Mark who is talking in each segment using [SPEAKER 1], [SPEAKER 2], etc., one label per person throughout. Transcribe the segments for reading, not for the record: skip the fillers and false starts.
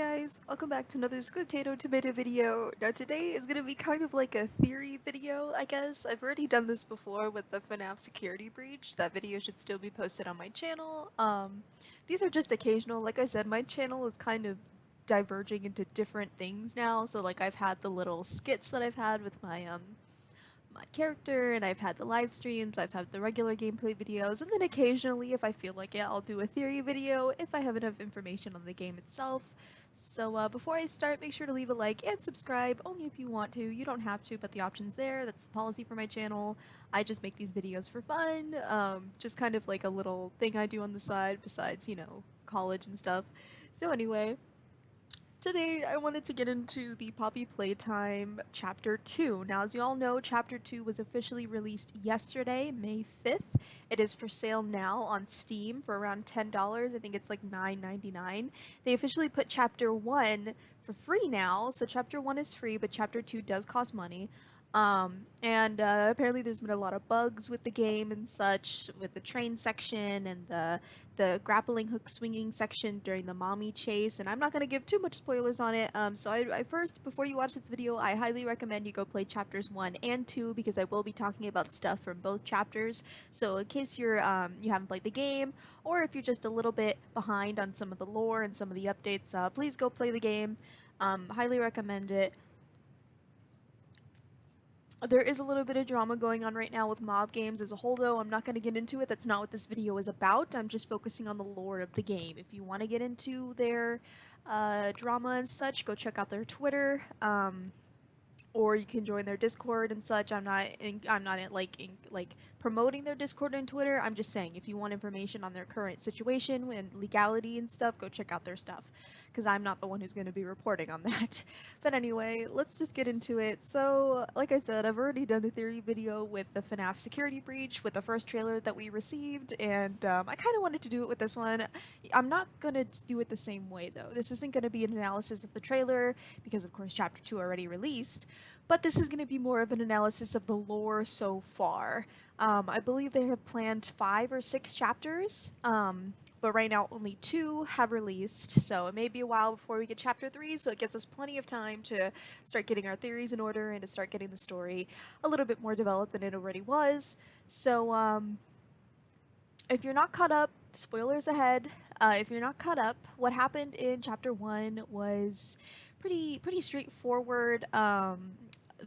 [SPEAKER 1] guys, welcome back to another Potato Tomato video. Now today is gonna be kind of like a theory video, I guess. I've already done this before with the FNAF security breach. That video should still be posted on my channel. These are just occasional. Like I said, my channel is kind of diverging into different things now. So like I've had the little skits that I've had with my character, and I've had the live streams, I've had the regular gameplay videos, and then occasionally, if I feel like it, I'll do a theory video if I have enough information on the game itself. So before I start, make sure to leave a like and subscribe, only if you want to. You don't have to, but the option's there. That's the policy for my channel. I just make these videos for fun, just kind of like a little thing I do on the side besides, you know, college and stuff. So anyway, today I wanted to get into the Poppy Playtime Chapter 2. Now, as you all know, Chapter 2 was officially released yesterday, May 5th. It is for sale now on Steam for around $10. I think it's like $9.99. They officially put Chapter 1 for free now, so Chapter 1 is free, but Chapter 2 does cost money. And apparently there's been a lot of bugs with the game and such, with the train section and the grappling hook swinging section during the mommy chase, and I'm not going to give too much spoilers on it. So I first, before you watch this video, I highly recommend you go play chapters 1 and 2 because I will be talking about stuff from both chapters. So in case you haven't played the game, or if you're just a little bit behind on some of the lore and some of the updates, please go play the game. Highly recommend it. There is a little bit of drama going on right now with mob games as a whole, though. I'm not going to get into it. That's not what this video is about. I'm just focusing on the lore of the game. If you want to get into their drama and such, go check out their Twitter. Or you can join their Discord and such. I'm not promoting their Discord and Twitter. I'm just saying if you want information on their current situation and legality and stuff, go check out their stuff, because I'm not the one who's going to be reporting on that. But anyway, let's just get into it. So, like I said, I've already done a theory video with the FNAF security breach with the first trailer that we received, and I kind of wanted to do it with this one. I'm not going to do it the same way, though. This isn't going to be an analysis of the trailer, because of course Chapter 2 already released, but this is going to be more of an analysis of the lore so far. I believe they have planned 5 or 6 chapters, but right now only 2 have released, so it may be a while before we get Chapter 3, so it gives us plenty of time to start getting our theories in order and to start getting the story a little bit more developed than it already was. So, if you're not caught up, spoilers ahead. If you're not caught up, what happened in Chapter 1 was pretty straightforward.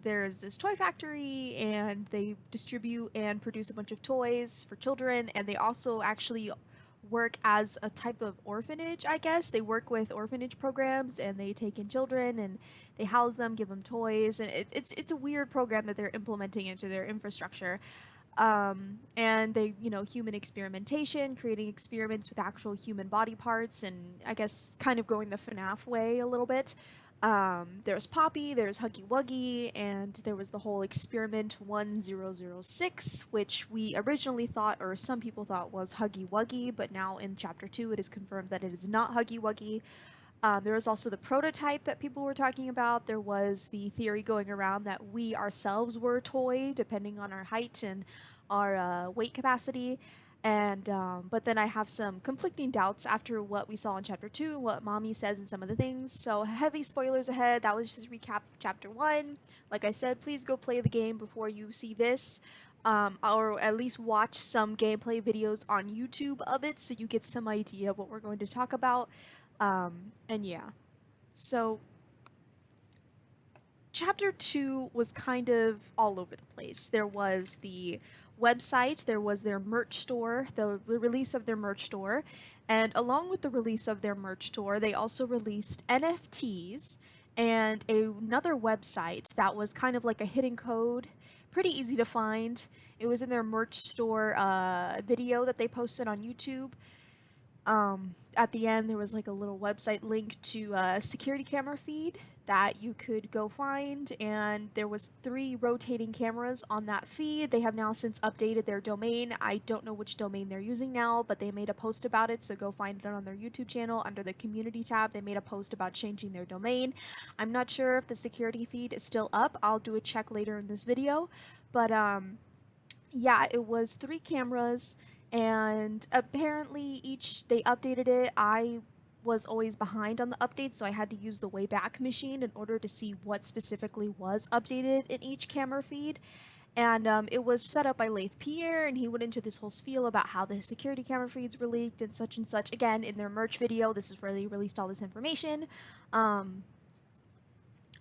[SPEAKER 1] There's this toy factory, and they distribute and produce a bunch of toys for children, and they also actually work as a type of orphanage, I guess. They work with orphanage programs, and they take in children, and they house them, give them toys, and it's a weird program that they're implementing into their infrastructure. And they, you know, human experimentation, creating experiments with actual human body parts, and I guess kind of going the FNAF way a little bit. There's Poppy, there's Huggy Wuggy, and there was the whole Experiment 1006, which we originally thought, or some people thought, was Huggy Wuggy, but now in Chapter 2 it is confirmed that it is not Huggy Wuggy. There was also the prototype that people were talking about. There was the theory going around that we ourselves were a toy, depending on our height and our weight capacity. And but then I have some conflicting doubts after what we saw in Chapter 2, what Mommy says and some of the things. So heavy spoilers ahead. That was just a recap of Chapter 1. Like I said, please go play the game before you see this. Or at least watch some gameplay videos on YouTube of it so you get some idea of what we're going to talk about. And yeah. So Chapter 2 was kind of all over the place. There was the website, there was their merch store, the release of their merch store, and along with the release of their merch store, they also released NFTs and another website that was kind of like a hidden code, pretty easy to find. It was in their merch store video that they posted on YouTube. At the end, there was like a little website link to a security camera feed that you could go find, and there was 3 rotating cameras on that feed. They have now since updated their domain. I don't know which domain they're using now, but they made a post about it, so go find it on their YouTube channel under the community tab. They made a post about changing their domain. I'm not sure if the security feed is still up. I'll do a check later in this video, but yeah, it was 3 cameras, and apparently they updated it. I was always behind on the updates, so I had to use the Wayback Machine in order to see what specifically was updated in each camera feed. And it was set up by Laith Pierre, and he went into this whole spiel about how the security camera feeds were leaked and such. Again, in their merch video, this is where they released all this information.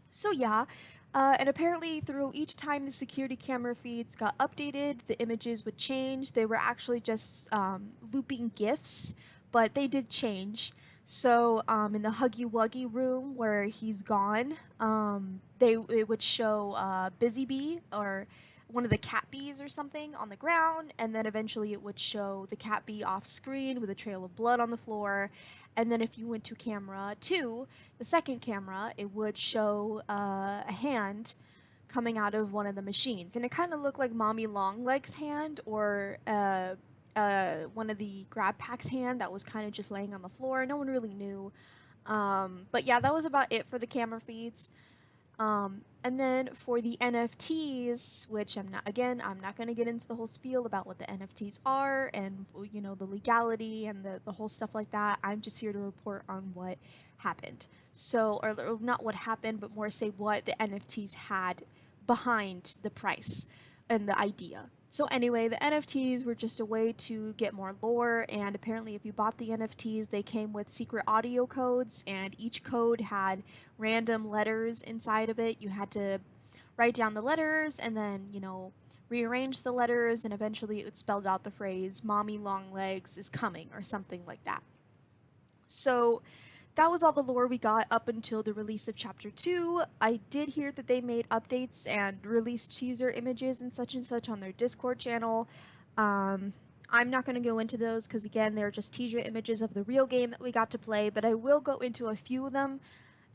[SPEAKER 1] So yeah, and apparently through each time the security camera feeds got updated, the images would change. They were actually just looping GIFs, but they did change. So in the Huggy Wuggy room where he's gone, it would show Busy Bee or one of the cat bees or something on the ground, and then eventually it would show the cat bee off screen with a trail of blood on the floor. And then if you went to camera 2, the second camera, it would show a hand coming out of one of the machines, and it kind of looked like Mommy Longlegs' hand or one of the grab packs hand that was kind of just laying on the floor. No one really knew. But yeah, that was about it for the camera feeds. And then for the NFTs, which I'm not going to get into the whole spiel about what the NFTs are and, you know, the legality and the whole stuff like that. I'm just here to report on what happened. So, or not what happened, but more say what the NFTs had behind the price and the idea. So anyway, the NFTs were just a way to get more lore, and apparently if you bought the NFTs, they came with secret audio codes, and each code had random letters inside of it. You had to write down the letters and then, you know, rearrange the letters, and eventually it spelled out the phrase, "Mommy Longlegs is coming," or something like that. So that was all the lore we got up until the release of Chapter 2. I did hear that they made updates and released teaser images and such on their Discord channel. I'm not going to go into those because, again, they're just teaser images of the real game that we got to play, but I will go into a few of them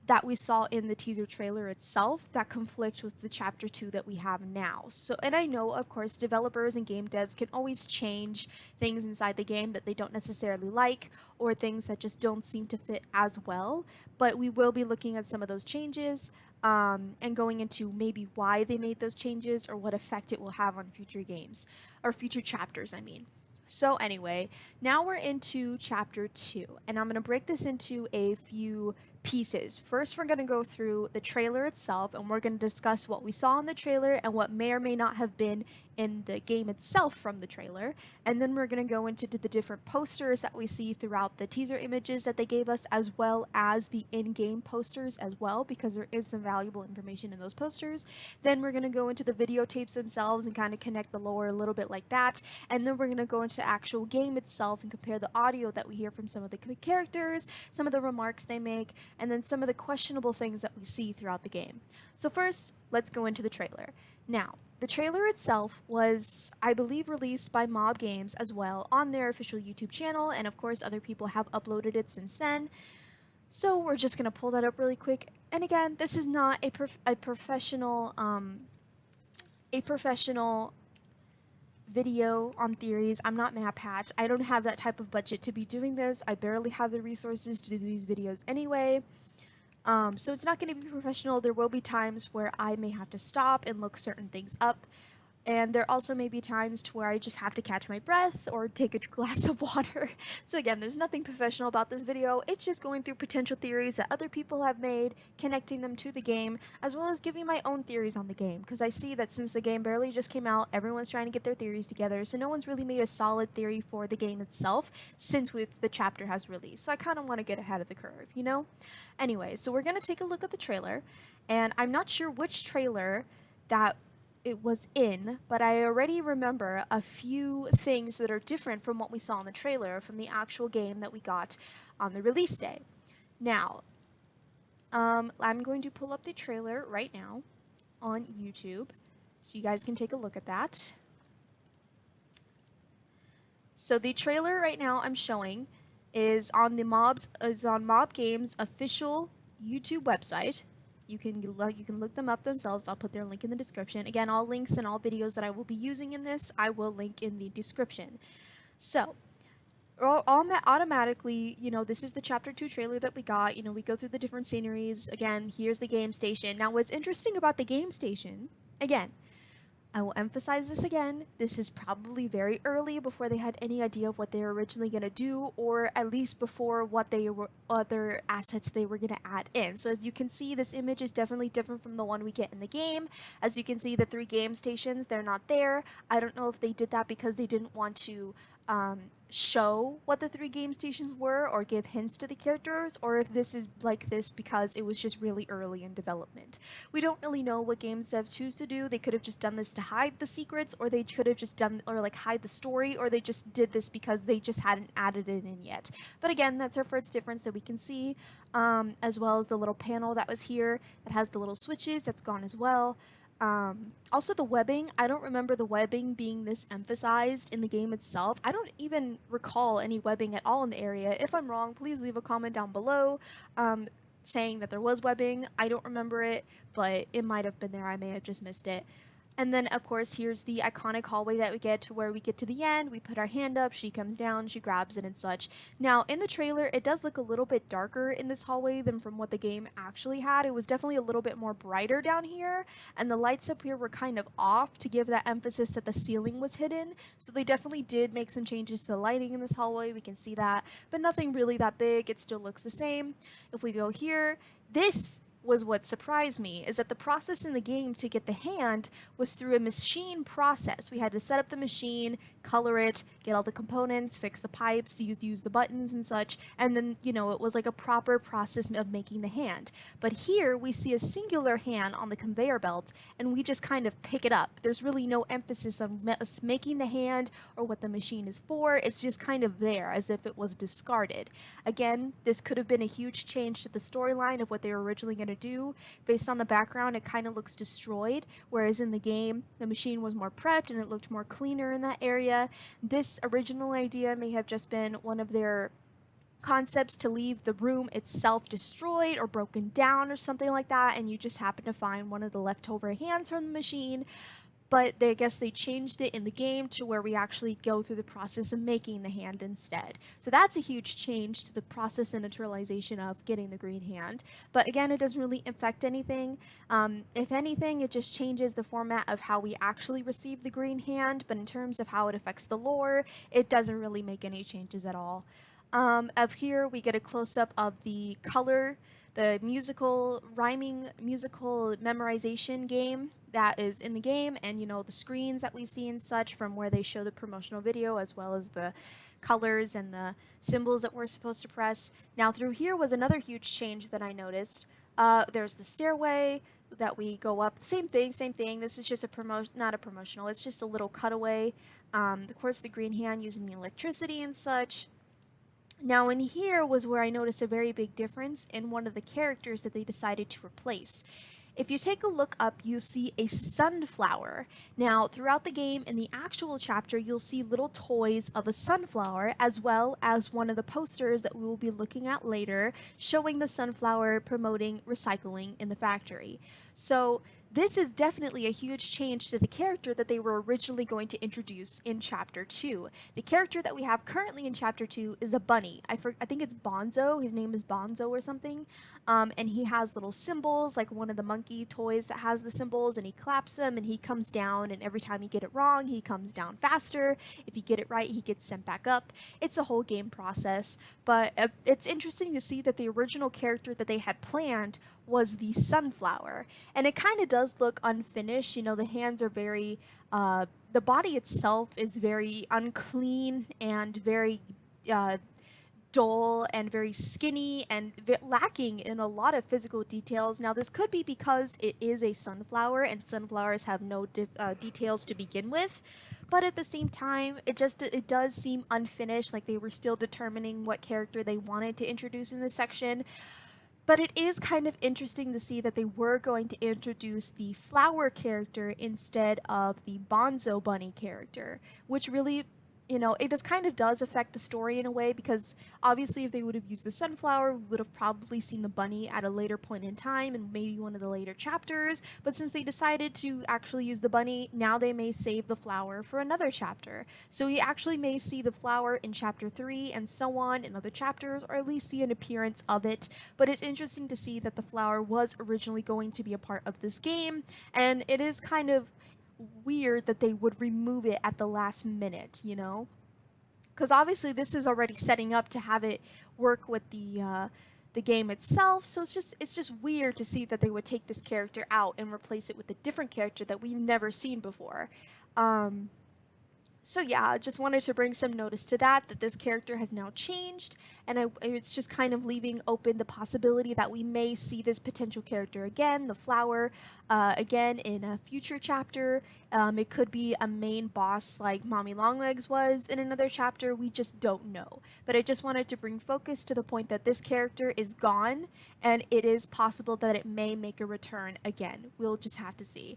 [SPEAKER 1] that we saw in the teaser trailer itself that conflict with the Chapter 2 that we have now. So, and I know, of course, developers and game devs can always change things inside the game that they don't necessarily like, or things that just don't seem to fit as well, but we will be looking at some of those changes and going into maybe why they made those changes or what effect it will have on future games, or future chapters, I mean. So anyway, now we're into Chapter 2, and I'm going to break this into a few pieces. First, we're going to go through the trailer itself, and we're going to discuss what we saw in the trailer and what may or may not have been in the game itself from the trailer. And then we're going to go into the different posters that we see throughout the teaser images that they gave us, as well as the in-game posters as well, because there is some valuable information in those posters. Then we're going to go into the videotapes themselves and kind of connect the lore a little bit like that. And then we're going to go into the actual game itself and compare the audio that we hear from some of the characters, some of the remarks they make, and then some of the questionable things that we see throughout the game. So first, let's go into the trailer. Now, the trailer itself was, I believe, released by Mob Games as well on their official YouTube channel, and of course other people have uploaded it since then. So we're just going to pull that up really quick. And again, this is not a professional video on theories. I'm not MapPatch. I don't have that type of budget to be doing this. I barely have the resources to do these videos anyway. So it's not going to be professional. There will be times where I may have to stop and look certain things up. And there also may be times to where I just have to catch my breath or take a glass of water. So again, there's nothing professional about this video. It's just going through potential theories that other people have made, connecting them to the game, as well as giving my own theories on the game. Because I see that since the game barely just came out, everyone's trying to get their theories together. So no one's really made a solid theory for the game itself since the chapter has released. So I kind of want to get ahead of the curve, you know? Anyway, so we're going to take a look at the trailer. And I'm not sure which trailer that it was in, but I already remember a few things that are different from what we saw in the trailer from the actual game that we got on the release day. Now, I'm going to pull up the trailer right now on YouTube so you guys can take a look at that. So the trailer right now I'm showing is on Mob Games' official YouTube website. You can look them up themselves. I'll put their link in the description. Again, all links and all videos that I will be using in this, I will link in the description. So, automatically, you know, this is the Chapter 2 trailer that we got. You know, we go through the different sceneries. Again, here's the game station. Now, what's interesting about the game station, again, I will emphasize this again. This is probably very early before they had any idea of what they were originally going to do, or at least before what they were other assets they were going to add in. So as you can see, this image is definitely different from the one we get in the game. As you can see, the 3 game stations, they're not there. I don't know if they did that because they didn't want to show what the 3 game stations were or give hints to the characters, or if this is like this because it was just really early in development. We don't really know what games devs choose to do. They could have just done this to hide the secrets, or they could have just done, or like hide the story, or they just did this because they just hadn't added it in yet. But again, that's our first difference that we can see, as well as the little panel that was here that has the little switches, that's gone as well. Also the webbing, I don't remember the webbing being this emphasized in the game itself. I don't even recall any webbing at all in the area. If I'm wrong, please leave a comment down below saying that there was webbing. I don't remember it, but it might have been there. I may have just missed it. And then, of course, here's the iconic hallway that we get to where we get to the end. We put our hand up, she comes down, she grabs it and such. Now, in the trailer, it does look a little bit darker in this hallway than from what the game actually had. It was definitely a little bit more brighter down here, and the lights up here were kind of off to give that emphasis that the ceiling was hidden. So they definitely did make some changes to the lighting in this hallway. We can see that, but nothing really that big. It still looks the same. If we go here, this was what surprised me, is that the process in the game to get the hand was through a machine process. We had to set up the machine, color it, get all the components, fix the pipes, use the buttons and such, and then, it was like a proper process of making the hand. But here we see a singular hand on the conveyor belt, and we just kind of pick it up. There's really no emphasis on us making the hand or what the machine is for. It's just kind of there as if it was discarded. Again, this could have been a huge change to the storyline of what they were originally going to do. Based on the background, it kind of looks destroyed, whereas in the game, the machine was more prepped and it looked more cleaner in that area. This original idea may have just been one of their concepts to leave the room itself destroyed or broken down or something like that, and you just happen to find one of the leftover hands from the machine. But I guess they changed it in the game to where we actually go through the process of making the hand instead. So that's a huge change to the process and neutralization of getting the green hand. But again, it doesn't really affect anything. If anything, it just changes the format of how we actually receive the green hand. But in terms of how it affects the lore, it doesn't really make any changes at all. Of here, we get a close-up of the color, the rhyming musical memorization game that is in the game, and the screens that we see and such from where they show the promotional video, as well as the colors and the symbols that we're supposed to press. Now through here was another huge change that I noticed. There's the stairway that we go up. Same thing. This is just not a promotional, it's just a little cutaway. Of course, the green hand using the electricity and such. Now in here was where I noticed a very big difference in one of the characters that they decided to replace. If you take a look up, you see a sunflower. Now, throughout the game, in the actual chapter, you'll see little toys of a sunflower, as well as one of the posters that we will be looking at later, showing the sunflower promoting recycling in the factory. So this is definitely a huge change to the character that they were originally going to introduce in Chapter 2. The character that we have currently in Chapter 2 is a bunny. I think it's Bonzo. His name is Bonzo or something. And he has little symbols, like one of the monkey toys that has the symbols, and he claps them and he comes down, and every time you get it wrong, he comes down faster. If you get it right, he gets sent back up. It's a whole game process, but it's interesting to see that the original character that they had planned was the sunflower, and it kind of does look unfinished. The hands are very, the body itself is very unclean and very dull and very skinny and lacking in a lot of physical details. Now this could be because it is a sunflower and sunflowers have no details to begin with, but at the same time it does seem unfinished, like they were still determining what character they wanted to introduce in this section. But it is kind of interesting to see that they were going to introduce the flower character instead of the Bonzo Bunny character, which really, this kind of does affect the story in a way, because obviously if they would have used the sunflower, we would have probably seen the bunny at a later point in time and maybe one of the later chapters. But since they decided to actually use the bunny, now they may save the flower for another chapter. So we actually may see the flower in Chapter 3 and so on in other chapters, or at least see an appearance of it. But it's interesting to see that the flower was originally going to be a part of this game, and it is kind of weird that they would remove it at the last minute, you know? Because obviously this is already setting up to have it work with the game itself. So it's just weird to see that they would take this character out and replace it with a different character that we've never seen before. Um, so yeah, I just wanted to bring some notice to that this character has now changed, and it's just kind of leaving open the possibility that we may see this potential character again, the flower, again in a future chapter. It could be a main boss like Mommy Longlegs was in another chapter. We just don't know. But I just wanted to bring focus to the point that this character is gone, and it is possible that it may make a return again. We'll just have to see.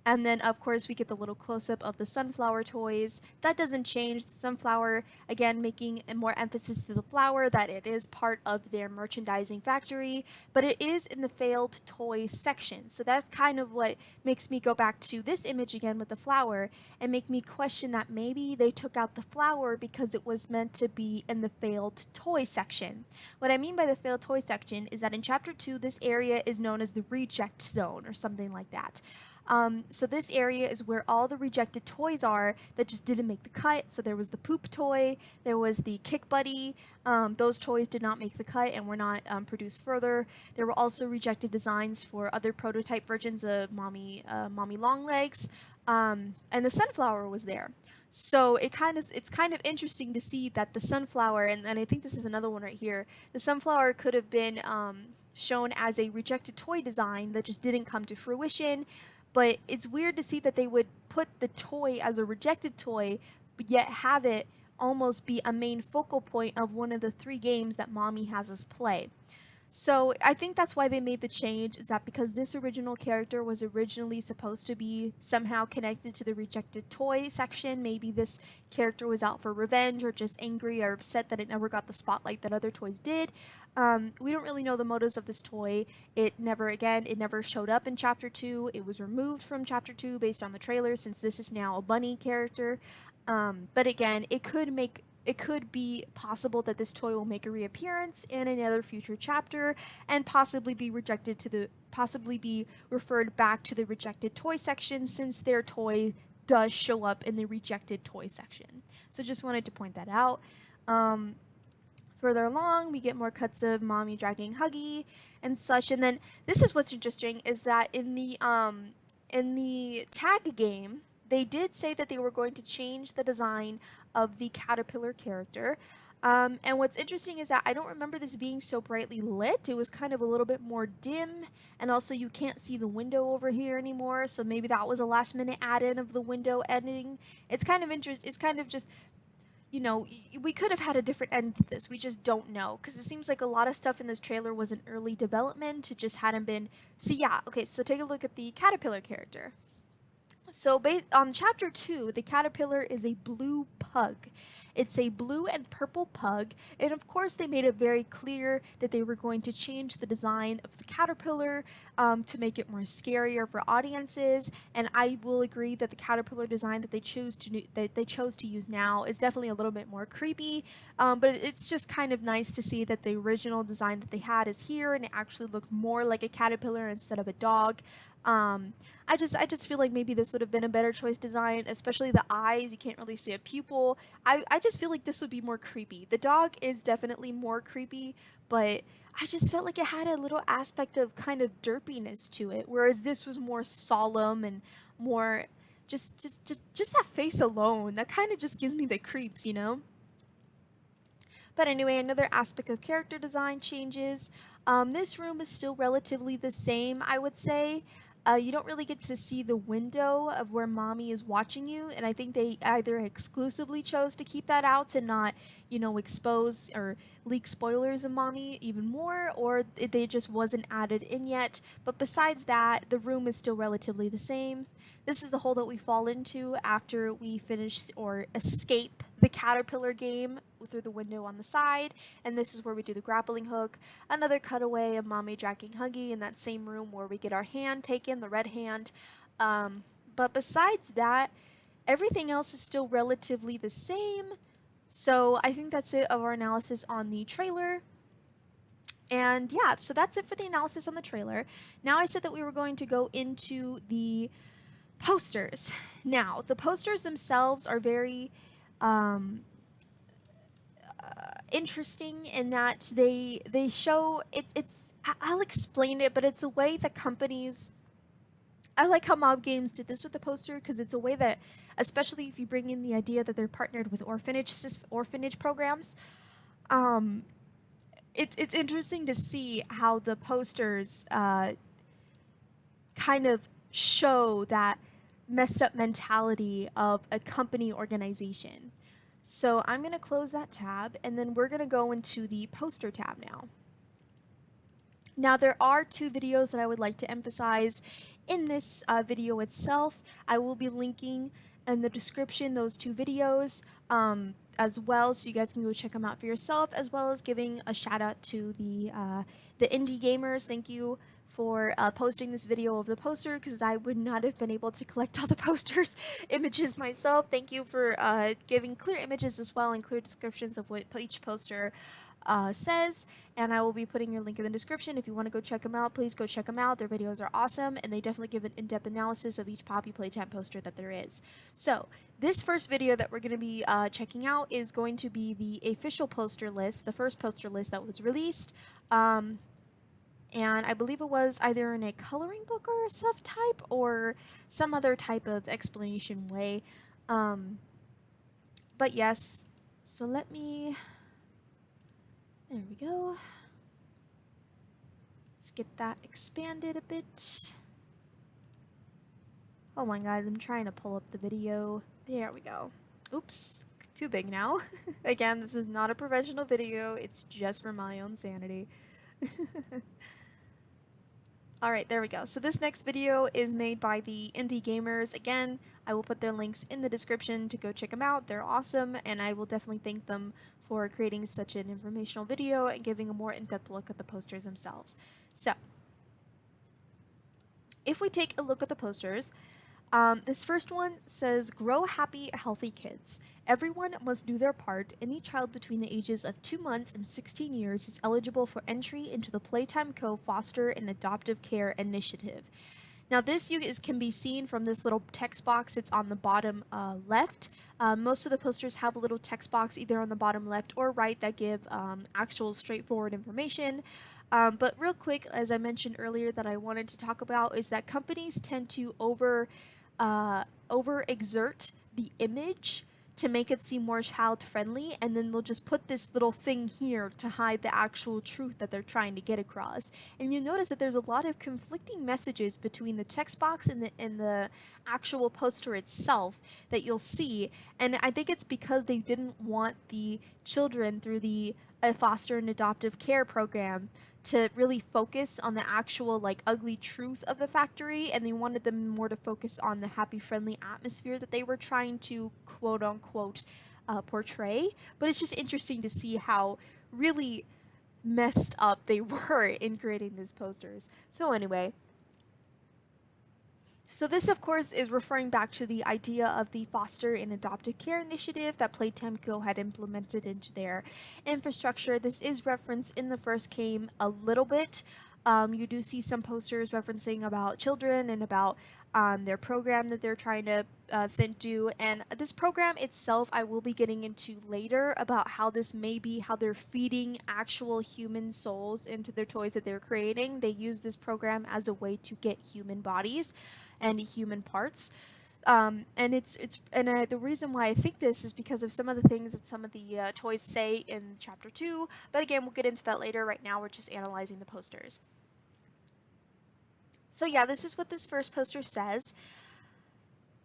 [SPEAKER 1] And then, of course, we get the little close-up of the sunflower toys. That doesn't change. The sunflower, again, making more emphasis to the flower, that it is part of their merchandising factory, but it is in the failed toy section. So that's kind of what makes me go back to this image again with the flower and make me question that maybe they took out the flower because it was meant to be in the failed toy section. What I mean by the failed toy section is that in Chapter 2, this area is known as the reject zone or something like that. So this area is where all the rejected toys are that just didn't make the cut. So there was the poop toy, there was the kick buddy. Those toys did not make the cut and were not produced further. There were also rejected designs for other prototype versions of Mommy Longlegs, and the sunflower was there. So it's kind of interesting to see that the sunflower, and I think this is another one right here. The sunflower could have been shown as a rejected toy design that just didn't come to fruition. But it's weird to see that they would put the toy as a rejected toy, but yet have it almost be a main focal point of one of the 3 games that Mommy has us play. So I think that's why they made the change, is that because this original character was originally supposed to be somehow connected to the rejected toy section. Maybe this character was out for revenge or just angry or upset that it never got the spotlight that other toys did. We don't really know the motives of this toy. It never showed up in Chapter 2. It was removed from Chapter 2 based on the trailer, since this is now a bunny character. But again, it could be possible that this toy will make a reappearance in another future chapter and possibly be referred back to the rejected toy section, since their toy does show up in the rejected toy section. So just wanted to point that out. Further along, we get more cuts of Mommy dragging Huggy and such. And then this is what's interesting, is that in the tag game, they did say that they were going to change the design of the caterpillar character. And what's interesting is that I don't remember this being so brightly lit. It was kind of a little bit more dim, and also you can't see the window over here anymore, so maybe that was a last minute add-in of the window editing. It's kind of interesting. It's kind of just, you know, we could have had a different end to this. We just don't know, because it seems like a lot of stuff in this trailer was in early development. It just hadn't been. So yeah, okay, so take a look at the caterpillar character. So on Chapter 2, the caterpillar is a blue pug. It's a blue and purple pug, and of course they made it very clear that they were going to change the design of the caterpillar to make it more scarier for audiences. And I will agree that the caterpillar design that they chose to use now is definitely a little bit more creepy. But it's just kind of nice to see that the original design that they had is here, and it actually looked more like a caterpillar instead of a dog. I just feel like maybe this would have been a better choice design, especially the eyes. You can't really see a pupil. I just feel like this would be more creepy. The dog is definitely more creepy, but I just felt like it had a little aspect of kind of derpiness to it, whereas this was more solemn and more just that face alone. That kind of just gives me the creeps, you know? But anyway, another aspect of character design changes. This room is still relatively the same, I would say. You don't really get to see the window of where Mommy is watching you, and I think they either exclusively chose to keep that out and not, you know, expose or leak spoilers of Mommy even more, or they just wasn't added in yet. But besides that, the room is still relatively the same. This is the hole that we fall into after we finish or escape the caterpillar game through the window on the side, and this is where we do the grappling hook. Another cutaway of Mommy dragging Huggy in that same room where we get our hand taken, the red hand. But besides that, everything else is still relatively the same. So I think that's it of our analysis on the trailer. And yeah, so that's it for the analysis on the trailer. Now I said that we were going to go into the posters. Now, the posters themselves are very um, interesting in that they show I'll explain it, but it's a way that companies. I like how Mob Games did this with the poster because it's a way that, especially if you bring in the idea that they're partnered with orphanage programs, um, it's interesting to see how the posters kind of show that messed up mentality of a company organization. So I'm going to close that tab and then we're going to go into the poster tab now. Now there are two videos that I would like to emphasize in this video itself. I will be linking in the description those two videos as well, so you guys can go check them out for yourself, as well as giving a shout out to the indie gamers. Thank you for posting this video of the poster because I would not have been able to collect all the posters images myself. Thank you for giving clear images as well and clear descriptions of what each poster says, and I will be putting your link in the description. If you want to go check them out, please go check them out. Their videos are awesome, and they definitely give an in-depth analysis of each Poppy Playtime poster that there is. So, this first video that we're going to be checking out is going to be the official poster list, the first poster list that was released. And I believe it was either in a coloring book or a self-type or some other type of explanation way. But yes, so let me... There we go. Let's get that expanded a bit. Hold on, guys. I'm trying to pull up the video. There we go. Oops. Too big now. Again, this is not a professional video. It's just for my own sanity. Alright, there we go. So this next video is made by the indie gamers. Again, I will put their links in the description to go check them out. They're awesome, and I will definitely thank them for creating such an informational video and giving a more in-depth look at the posters themselves. So, if we take a look at the posters, this first one says, "Grow happy, healthy kids. Everyone must do their part. Any child between the ages of 2 months and 16 years is eligible for entry into the Playtime Co. Foster and Adoptive Care Initiative." Now this can be seen from this little text box. It's on the bottom left. Most of the posters have a little text box either on the bottom left or right that give actual straightforward information. But real quick, as I mentioned earlier that I wanted to talk about, is that companies tend to overexert the image to make it seem more child friendly, and then they'll just put this little thing here to hide the actual truth that they're trying to get across. And you notice that there's a lot of conflicting messages between the text box and the actual poster itself that you'll see, and I think it's because they didn't want the children through the foster and adoptive care program to really focus on the actual like ugly truth of the factory, and they wanted them more to focus on the happy friendly atmosphere that they were trying to quote unquote portray. But it's just interesting to see how really messed up they were in creating these posters. So anyway, so this, of course, is referring back to the idea of the foster and adoptive care initiative that Playtime Co. had implemented into their infrastructure. This is referenced in the first game a little bit. You do see some posters referencing about children and about their program that they're trying to do. And this program itself, I will be getting into later about how this may be how they're feeding actual human souls into their toys that they're creating. They use this program as a way to get human bodies and human parts. And the reason why I think this is because of some of the things that some of the toys say in Chapter 2. But again, we'll get into that later. Right now, we're just analyzing the posters. So yeah, this is what this first poster says.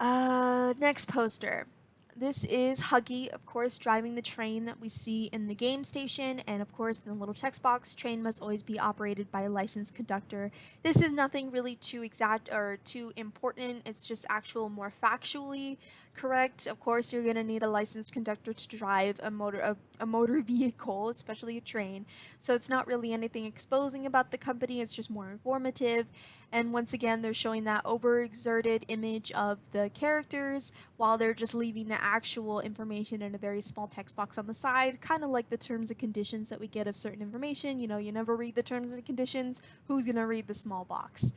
[SPEAKER 1] Next poster. This is Huggy, of course, driving the train that we see in the game station, and of course, in the little text box, train must always be operated by a licensed conductor. This is nothing really too exact or too important. It's just actual more factually correct. Of course, you're gonna need a licensed conductor to drive a motor vehicle, especially a train. So it's not really anything exposing about the company. It's just more informative. And once again, they're showing that overexerted image of the characters while they're just leaving the actual information in a very small text box on the side, kind of like the terms and conditions that we get of certain information. You know, you never read the terms and conditions. Who's going to read the small box?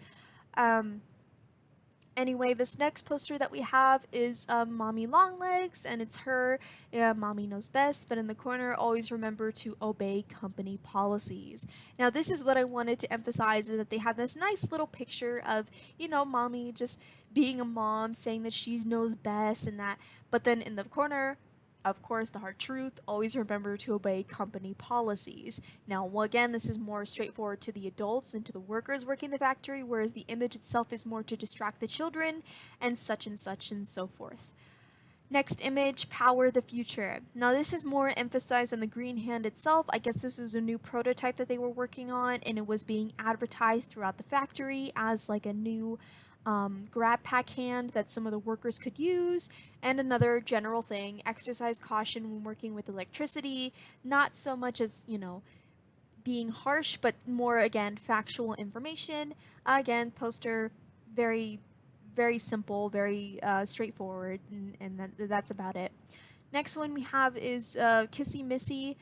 [SPEAKER 1] Anyway, this next poster that we have is Mommy Longlegs, and it's her. Yeah, Mommy knows best, but in the corner, always remember to obey company policies. Now, this is what I wanted to emphasize is that they have this nice little picture of, Mommy just being a mom, saying that she knows best and that. But then in the corner, of course, the hard truth, always remember to obey company policies. Now, again, this is more straightforward to the adults and to the workers working the factory, whereas the image itself is more to distract the children and such and so forth. Next image, power the future. Now this is more emphasized on the green hand itself. I guess this is a new prototype that they were working on and it was being advertised throughout the factory as like a new grab pack hand that some of the workers could use. And another general thing, exercise caution when working with electricity, not so much as, being harsh, but more again factual information. Again, poster very, very simple, very straightforward, and that's about it. Next one we have is Kissy Missy.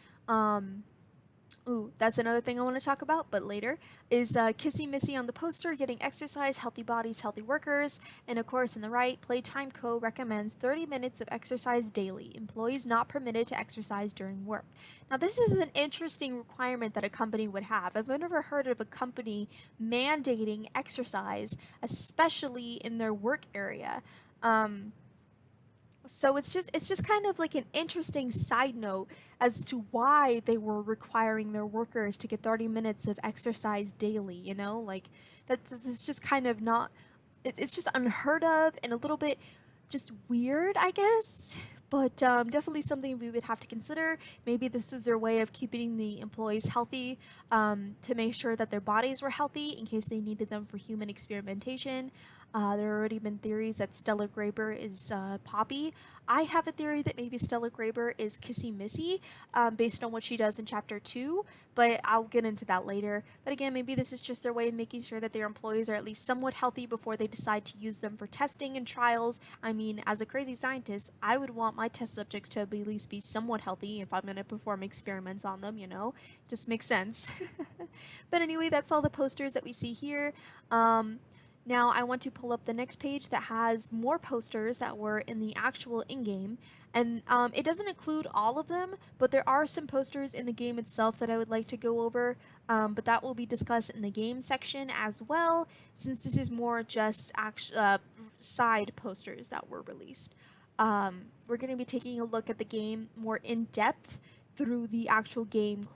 [SPEAKER 1] Ooh, that's another thing I want to talk about, but later, is Kissy Missy on the poster, getting exercise, healthy bodies, healthy workers, and of course in the right, Playtime Co. recommends 30 minutes of exercise daily. Employees not permitted to exercise during work. Now this is an interesting requirement that a company would have. I've never heard of a company mandating exercise, especially in their work area. So it's just kind of like an interesting side note as to why they were requiring their workers to get 30 minutes of exercise daily, Like that's just kind of not it's just unheard of and a little bit just weird, I guess. But definitely something we would have to consider. Maybe this is their way of keeping the employees healthy, to make sure that their bodies were healthy in case they needed them for human experimentation. There have already been theories that Stella Graber is Poppy. I have a theory that maybe Stella Graber is Kissy Missy, based on what she does in Chapter 2, but I'll get into that later. But again, maybe this is just their way of making sure that their employees are at least somewhat healthy before they decide to use them for testing and trials. I mean, as a crazy scientist, I would want my test subjects to at least be somewhat healthy if I'm going to perform experiments on them, Just makes sense. But anyway, that's all the posters that we see here. Now I want to pull up the next page that has more posters that were in the actual in-game, and it doesn't include all of them, but there are some posters in the game itself that I would like to go over, but that will be discussed in the game section as well, since this is more just side posters that were released. We're going to be taking a look at the game more in depth through the actual game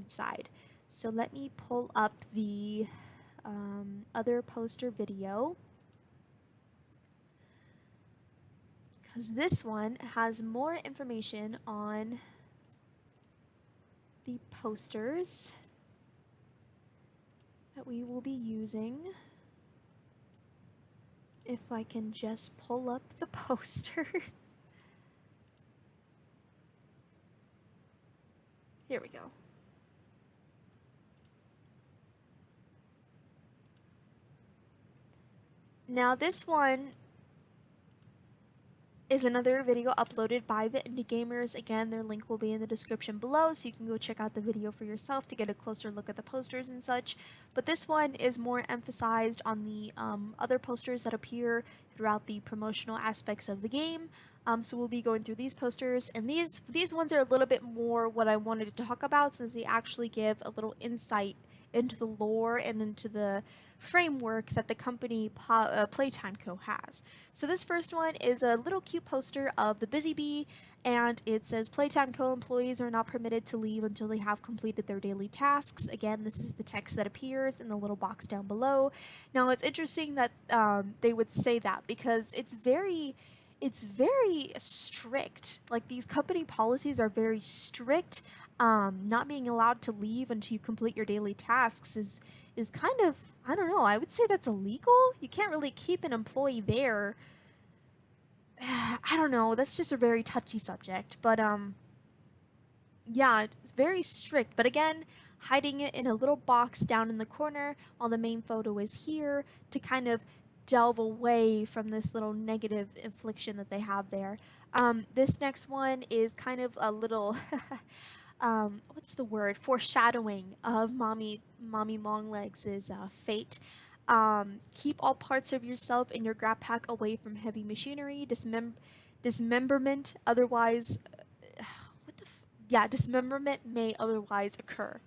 [SPEAKER 1] side. So let me pull up the other poster video, because this one has more information on the posters that we will be using. If I can just pull up the posters. Here we go. Now this one is another video uploaded by the Indie Gamers. Again, their link will be in the description below, so you can go check out the video for yourself to get a closer look at the posters and such. But this one is more emphasized on the other posters that appear throughout the promotional aspects of the game. So we'll be going through these posters, and these ones are a little bit more what I wanted to talk about, since they actually give a little insight into the lore and into the framework that the company Playtime Co. has. So this first one is a little cute poster of the Busy Bee, and it says Playtime Co. employees are not permitted to leave until they have completed their daily tasks. Again, this is the text that appears in the little box down below. Now it's interesting that they would say that, because it's very strict. Like, these company policies are very strict. Not being allowed to leave until you complete your daily tasks is kind of, I don't know, I would say that's illegal. You can't really keep an employee there. I don't know, that's just a very touchy subject, but yeah, it's very strict. But again, hiding it in a little box down in the corner while the main photo is here to kind of delve away from this little negative infliction that they have there. This next one is kind of a little what's the word, foreshadowing of mommy Longlegs' fate. Keep all parts of yourself in your grab pack away from heavy machinery. Dismemberment otherwise dismemberment may otherwise occur.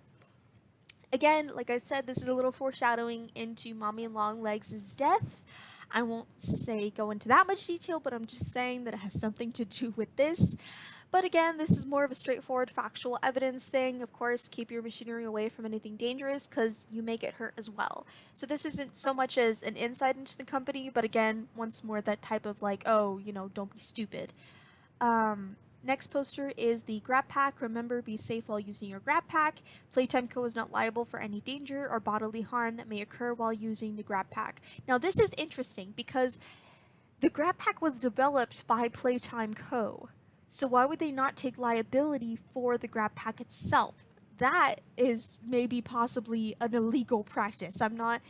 [SPEAKER 1] Again, like I said, this is a little foreshadowing into Mommy Longlegs' death. I won't say go into that much detail, but I'm just saying that it has something to do with this. But again, this is more of a straightforward factual evidence thing. Of course, keep your machinery away from anything dangerous because you may get hurt as well. So this isn't so much as an insight into the company, but again, once more, that type of like, oh, don't be stupid. Next poster is the Grab Pack. Remember, be safe while using your Grab Pack. Playtime Co. is not liable for any danger or bodily harm that may occur while using the Grab Pack. Now, this is interesting because the Grab Pack was developed by Playtime Co. So why would they not take liability for the Grab Pack itself? That is maybe possibly an illegal practice. I'm not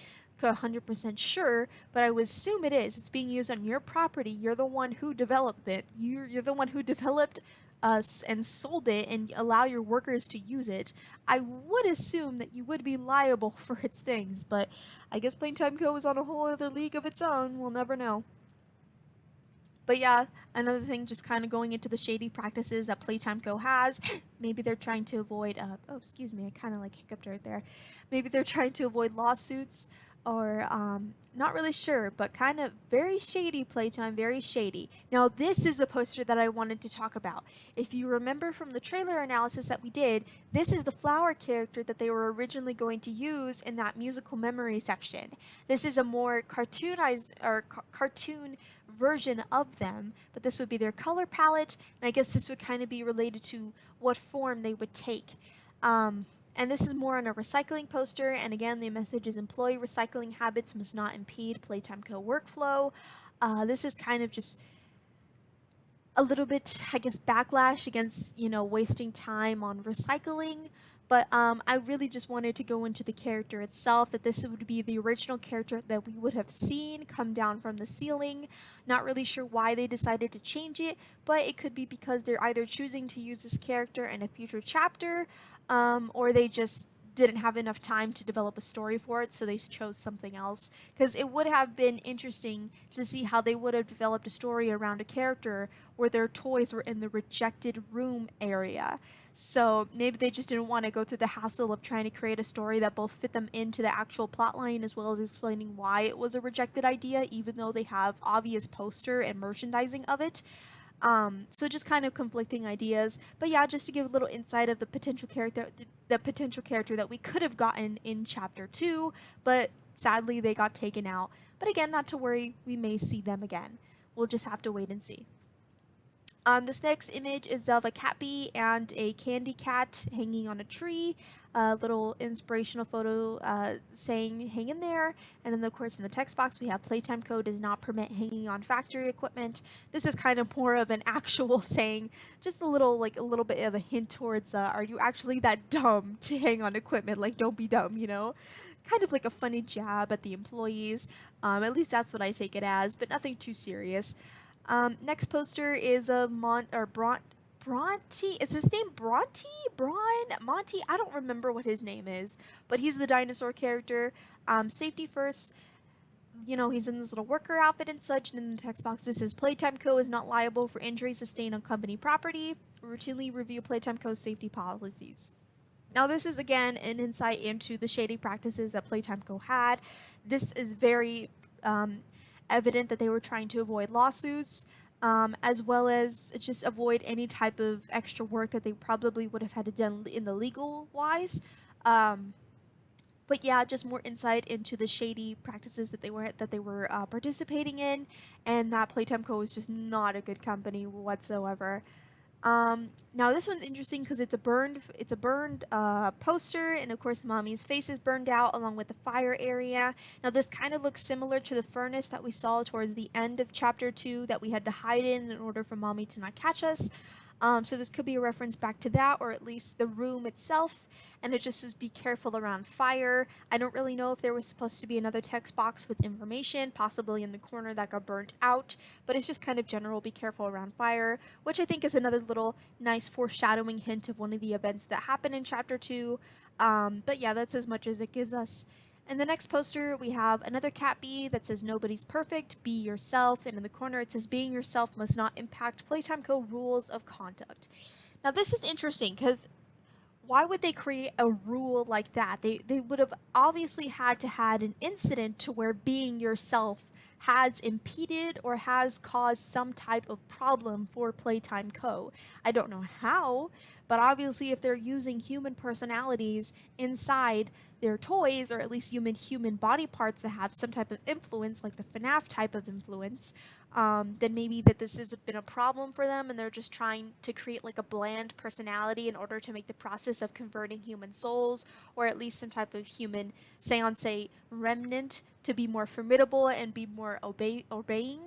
[SPEAKER 1] 100% sure, but I would assume it is. It's being used on your property. You're the one who developed it. You're the one who developed us and sold it and allow your workers to use it. I would assume that you would be liable for its things, but I guess Playtime Co. is on a whole other league of its own. We'll never know. But yeah, another thing, just kind of going into the shady practices that Playtime Co. has. Maybe they're trying to avoid, excuse me, I kind of like hiccuped right there. Maybe they're trying to avoid lawsuits or, not really sure, but kind of very shady Playtime, very shady. Now, this is the poster that I wanted to talk about. If you remember from the trailer analysis that we did, this is the flower character that they were originally going to use in that musical memory section. This is a more cartoonized, or cartoon version of them, but this would be their color palette, and I guess this would kind of be related to what form they would take. And this is more on a recycling poster, and again, the message is employee recycling habits must not impede Playtime Co. workflow. This is kind of just a little bit, I guess, backlash against, wasting time on recycling. But I really just wanted to go into the character itself, that this would be the original character that we would have seen come down from the ceiling. Not really sure why they decided to change it, but it could be because they're either choosing to use this character in a future chapter, or they just didn't have enough time to develop a story for it, so they chose something else. Because it would have been interesting to see how they would have developed a story around a character where their toys were in the rejected room area. So maybe they just didn't want to go through the hassle of trying to create a story that both fit them into the actual plotline as well as explaining why it was a rejected idea, even though they have obvious poster and merchandising of it. So just kind of conflicting ideas, but yeah, just to give a little insight of the potential character that we could have gotten in chapter 2, but sadly they got taken out. But again, not to worry, we may see them again. We'll just have to wait and see. This next image is of a catbee and a candy cat hanging on a tree. A little inspirational photo saying hang in there. And then of course in the text box we have Playtime Co. does not permit hanging on factory equipment. This is kind of more of an actual saying, just a little bit of a hint towards are you actually that dumb to hang on equipment? Like, don't be dumb, kind of like a funny jab at the employees. At least that's what I take it as, but nothing too serious. Next poster is a Bronte. Is his name Bronte? Monty? I don't remember what his name is, but he's the dinosaur character. Safety first. He's in this little worker outfit and such, and in the text box it says Playtime Co. is not liable for injuries sustained on company property. Routinely review Playtime Co.'s safety policies. Now, this is again an insight into the shady practices that Playtime Co. had. This is very evident that they were trying to avoid lawsuits, as well as just avoid any type of extra work that they probably would have had to done in the legal wise. But yeah, just more insight into the shady practices that they were participating in, and that Playtime Co. is just not a good company whatsoever. Now this one's interesting because it's a burned poster, and of course Mommy's face is burned out along with the fire area. Now this kind of looks similar to the furnace that we saw towards the end of chapter 2 that we had to hide in order for Mommy to not catch us. So this could be a reference back to that, or at least the room itself, and it just says be careful around fire. I don't really know if there was supposed to be another text box with information, possibly in the corner that got burnt out, but it's just kind of general, be careful around fire, which I think is another little nice foreshadowing hint of one of the events that happened in chapter 2. But yeah, that's as much as it gives us. In the next poster, we have another cat bee that says nobody's perfect, be yourself, and in the corner it says being yourself must not impact Playtime Co. rules of conduct. Now this is interesting because why would they create a rule like that? They would have obviously had to had an incident to where being yourself has impeded or has caused some type of problem for Playtime Co. I don't know how, but obviously if they're using human personalities inside their toys, or at least human body parts that have some type of influence, like the FNAF type of influence, then maybe that this has been a problem for them and they're just trying to create like a bland personality in order to make the process of converting human souls, or at least some type of human seance remnant, to be more formidable and be more obeying,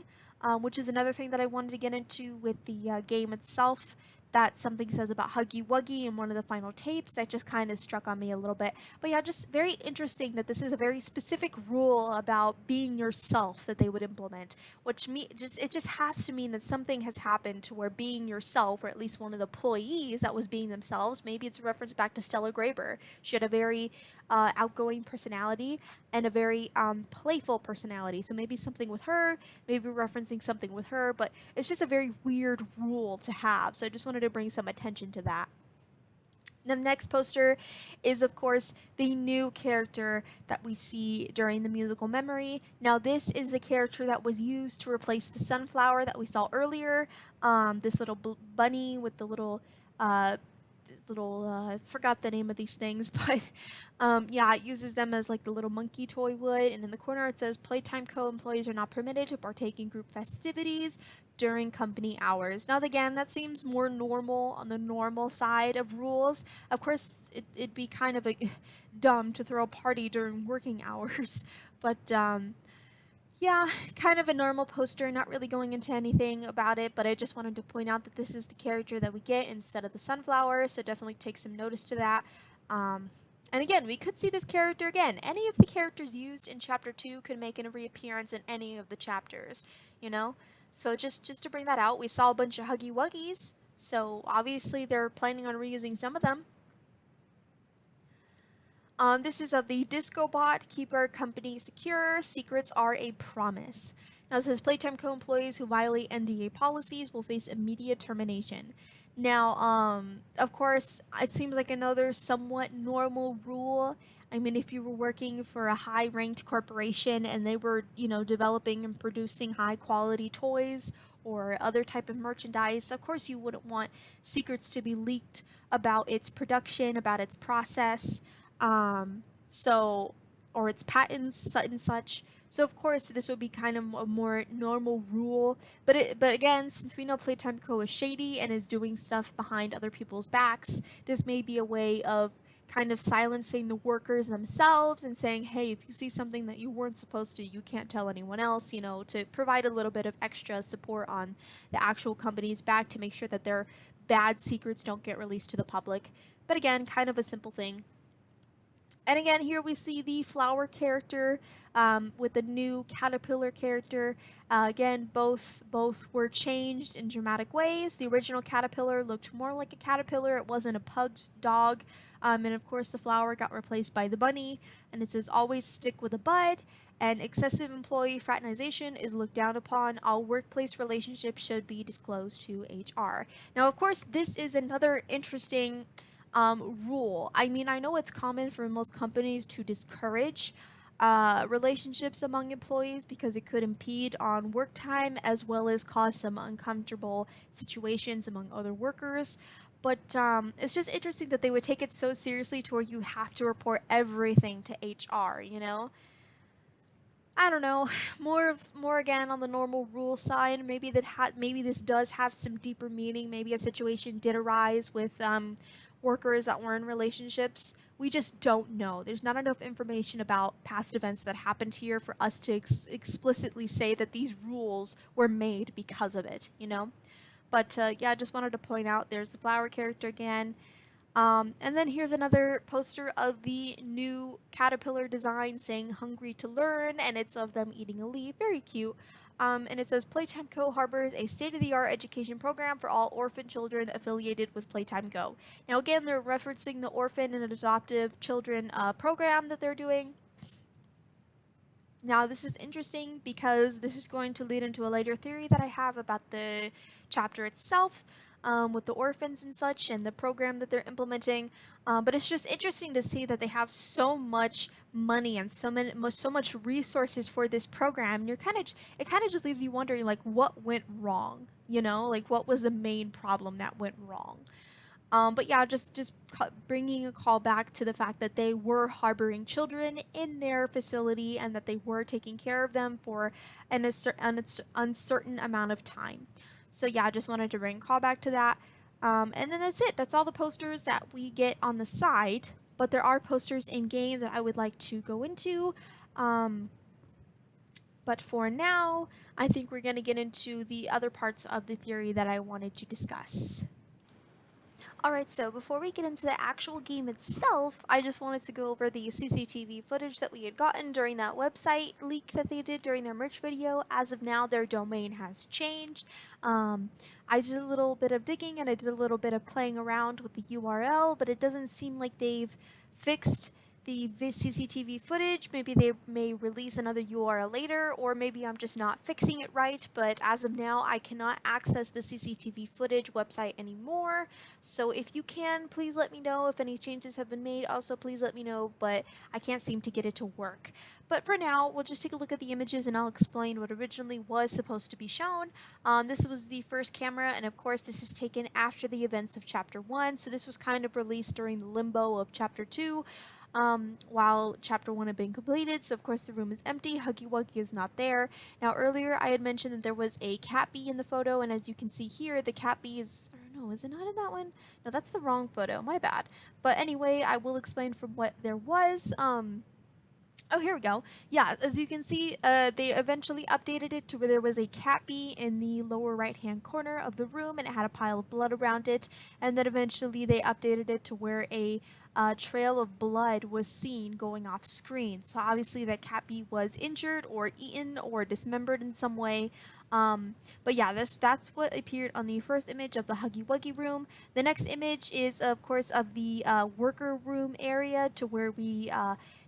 [SPEAKER 1] which is another thing that I wanted to get into with the game itself. That something says about Huggy Wuggy in one of the final tapes that just kind of struck on me a little bit. But yeah, just very interesting that this is a very specific rule about being yourself that they would implement, which it just has to mean that something has happened to where being yourself, or at least one of the employees that was being themselves, maybe it's a reference back to Stella Graber. She had a very outgoing personality and a very playful personality. So maybe something with her, maybe referencing something with her, but it's just a very weird rule to have. So I just wanted to bring some attention to that. The next poster is, of course, the new character that we see during the musical memory. Now, this is the character that was used to replace the sunflower that we saw earlier. This little bunny with the uh, I forgot the name of these things, but yeah, it uses them as like the little monkey toy would. And in the corner it says Playtime Co. employees are not permitted to partake in group festivities during company hours. Now again, that seems more normal, on the normal side of rules. Of course, it'd be kind of dumb to throw a party during working hours, but yeah, kind of a normal poster, not really going into anything about it, but I just wanted to point out that this is the character that we get instead of the sunflower, so definitely take some notice to that. And again, we could see this character again. Any of the characters used in Chapter 2 could make a reappearance in any of the chapters, you know? So just to bring that out, we saw a bunch of Huggy Wuggies, so obviously they're planning on reusing some of them. This is of the Disco Bot, keep our company secure, secrets are a promise. Now it says Playtime Co. employees who violate NDA policies will face immediate termination. Now, of course, it seems like another somewhat normal rule. I mean, if you were working for a high-ranked corporation and they were, developing and producing high-quality toys or other type of merchandise, of course you wouldn't want secrets to be leaked about its production, about its process. So, or its patents and such. So of course this would be kind of a more normal rule, but again, since we know Playtime Co. is shady and is doing stuff behind other people's backs, this may be a way of kind of silencing the workers themselves and saying, hey, if you see something that you weren't supposed to, you can't tell anyone else, to provide a little bit of extra support on the actual company's back to make sure that their bad secrets don't get released to the public. But again, kind of a simple thing. And again, here we see the flower character with the new caterpillar character. Again, both were changed in dramatic ways. The original caterpillar looked more like a caterpillar. It wasn't a pug dog. And of course, the flower got replaced by the bunny. And it says, always stick with a bud. And excessive employee fraternization is looked down upon. All workplace relationships should be disclosed to HR. Now, of course, this is another interesting rule. I mean, I know it's common for most companies to discourage relationships among employees because it could impede on work time as well as cause some uncomfortable situations among other workers. But it's just interesting that they would take it so seriously to where you have to report everything to HR, I don't know, more again on the normal rule side. Maybe maybe this does have some deeper meaning. Maybe a situation did arise with workers that were in relationships. We just don't know. There's not enough information about past events that happened here for us to explicitly say that these rules were made because of it, But yeah, I just wanted to point out there's the flower character again. And then here's another poster of the new caterpillar design saying hungry to learn, and it's of them eating a leaf. Very cute. And it says Playtime Co. harbors a state-of-the-art education program for all orphan children affiliated with Playtime Co. Now again, they're referencing the orphan and adoptive children program that they're doing. Now, this is interesting because this is going to lead into a later theory that I have about the chapter itself, with the orphans and such, and the program that they're implementing. But it's just interesting to see that they have so much money and so much resources for this program. And it kind of just leaves you wondering, like, what went wrong. You know, like what was the main problem that went wrong. But yeah, just bringing a call back to the fact that they were harboring children in their facility and that they were taking care of them for an uncertain amount of time. So yeah, I just wanted to bring a call back to that. And then that's it. That's all the posters that we get on the side. But there are posters in game that I would like to go into. Um, but for now, I think we're going to get into the other parts of the theory that I wanted to discuss. Alright, so before we get into the actual game itself, I just wanted to go over the CCTV footage that we had gotten during that website leak that they did during their merch video. As of now, their domain has changed. I did a little bit of digging and I did a little bit of playing around with the URL, but it doesn't seem like they've fixed the CCTV footage. Maybe they may release another URL later, or maybe I'm just not fixing it right, but as of now, I cannot access the CCTV footage website anymore. So if you can, please let me know if any changes have been made. Also, please let me know, but I can't seem to get it to work. But for now, we'll just take a look at the images and I'll explain what originally was supposed to be shown. This was the first camera, and of course, this is taken after the events of Chapter 1, so this was kind of released during the limbo of Chapter 2. While Chapter 1 had been completed, so of course the room is empty, Huggy Wuggy is not there. Now earlier I had mentioned that there was a cat bee in the photo, and as you can see here, the cat bee is, or no, is it not in that one? No, that's the wrong photo, my bad. But anyway, I will explain from what there was. Oh, here we go. Yeah, as you can see, they eventually updated it to where there was a cat bee in the lower right-hand corner of the room, and it had a pile of blood around it. And then eventually they updated it to where a trail of blood was seen going off screen. So obviously that cat bee was injured or eaten or dismembered in some way. But yeah, that's what appeared on the first image of the Huggy Wuggy room. The next image is, of course, of the worker room area, to where we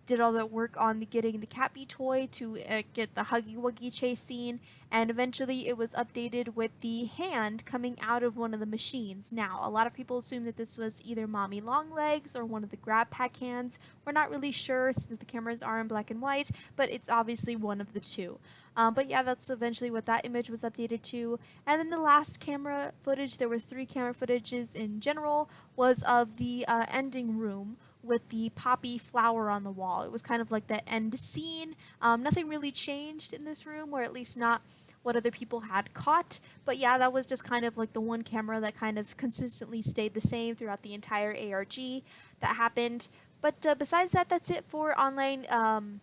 [SPEAKER 1] did all the work on getting the Cappy toy to get the Huggy Wuggy chase scene, and eventually it was updated with the hand coming out of one of the machines. Now, a lot of people assume that this was either Mommy Longlegs or one of the Grab Pack hands. We're not really sure since the cameras are in black and white, but it's obviously one of the two. But yeah, that's eventually what that image was updated to. And then the last camera footage, there was 3 camera footages in general, was of the ending room with the poppy flower on the wall. It was kind of like that end scene. Nothing really changed in this room, or at least not what other people had caught. But yeah, that was just kind of like the one camera that kind of consistently stayed the same throughout the entire ARG that happened. But besides that, that's it for online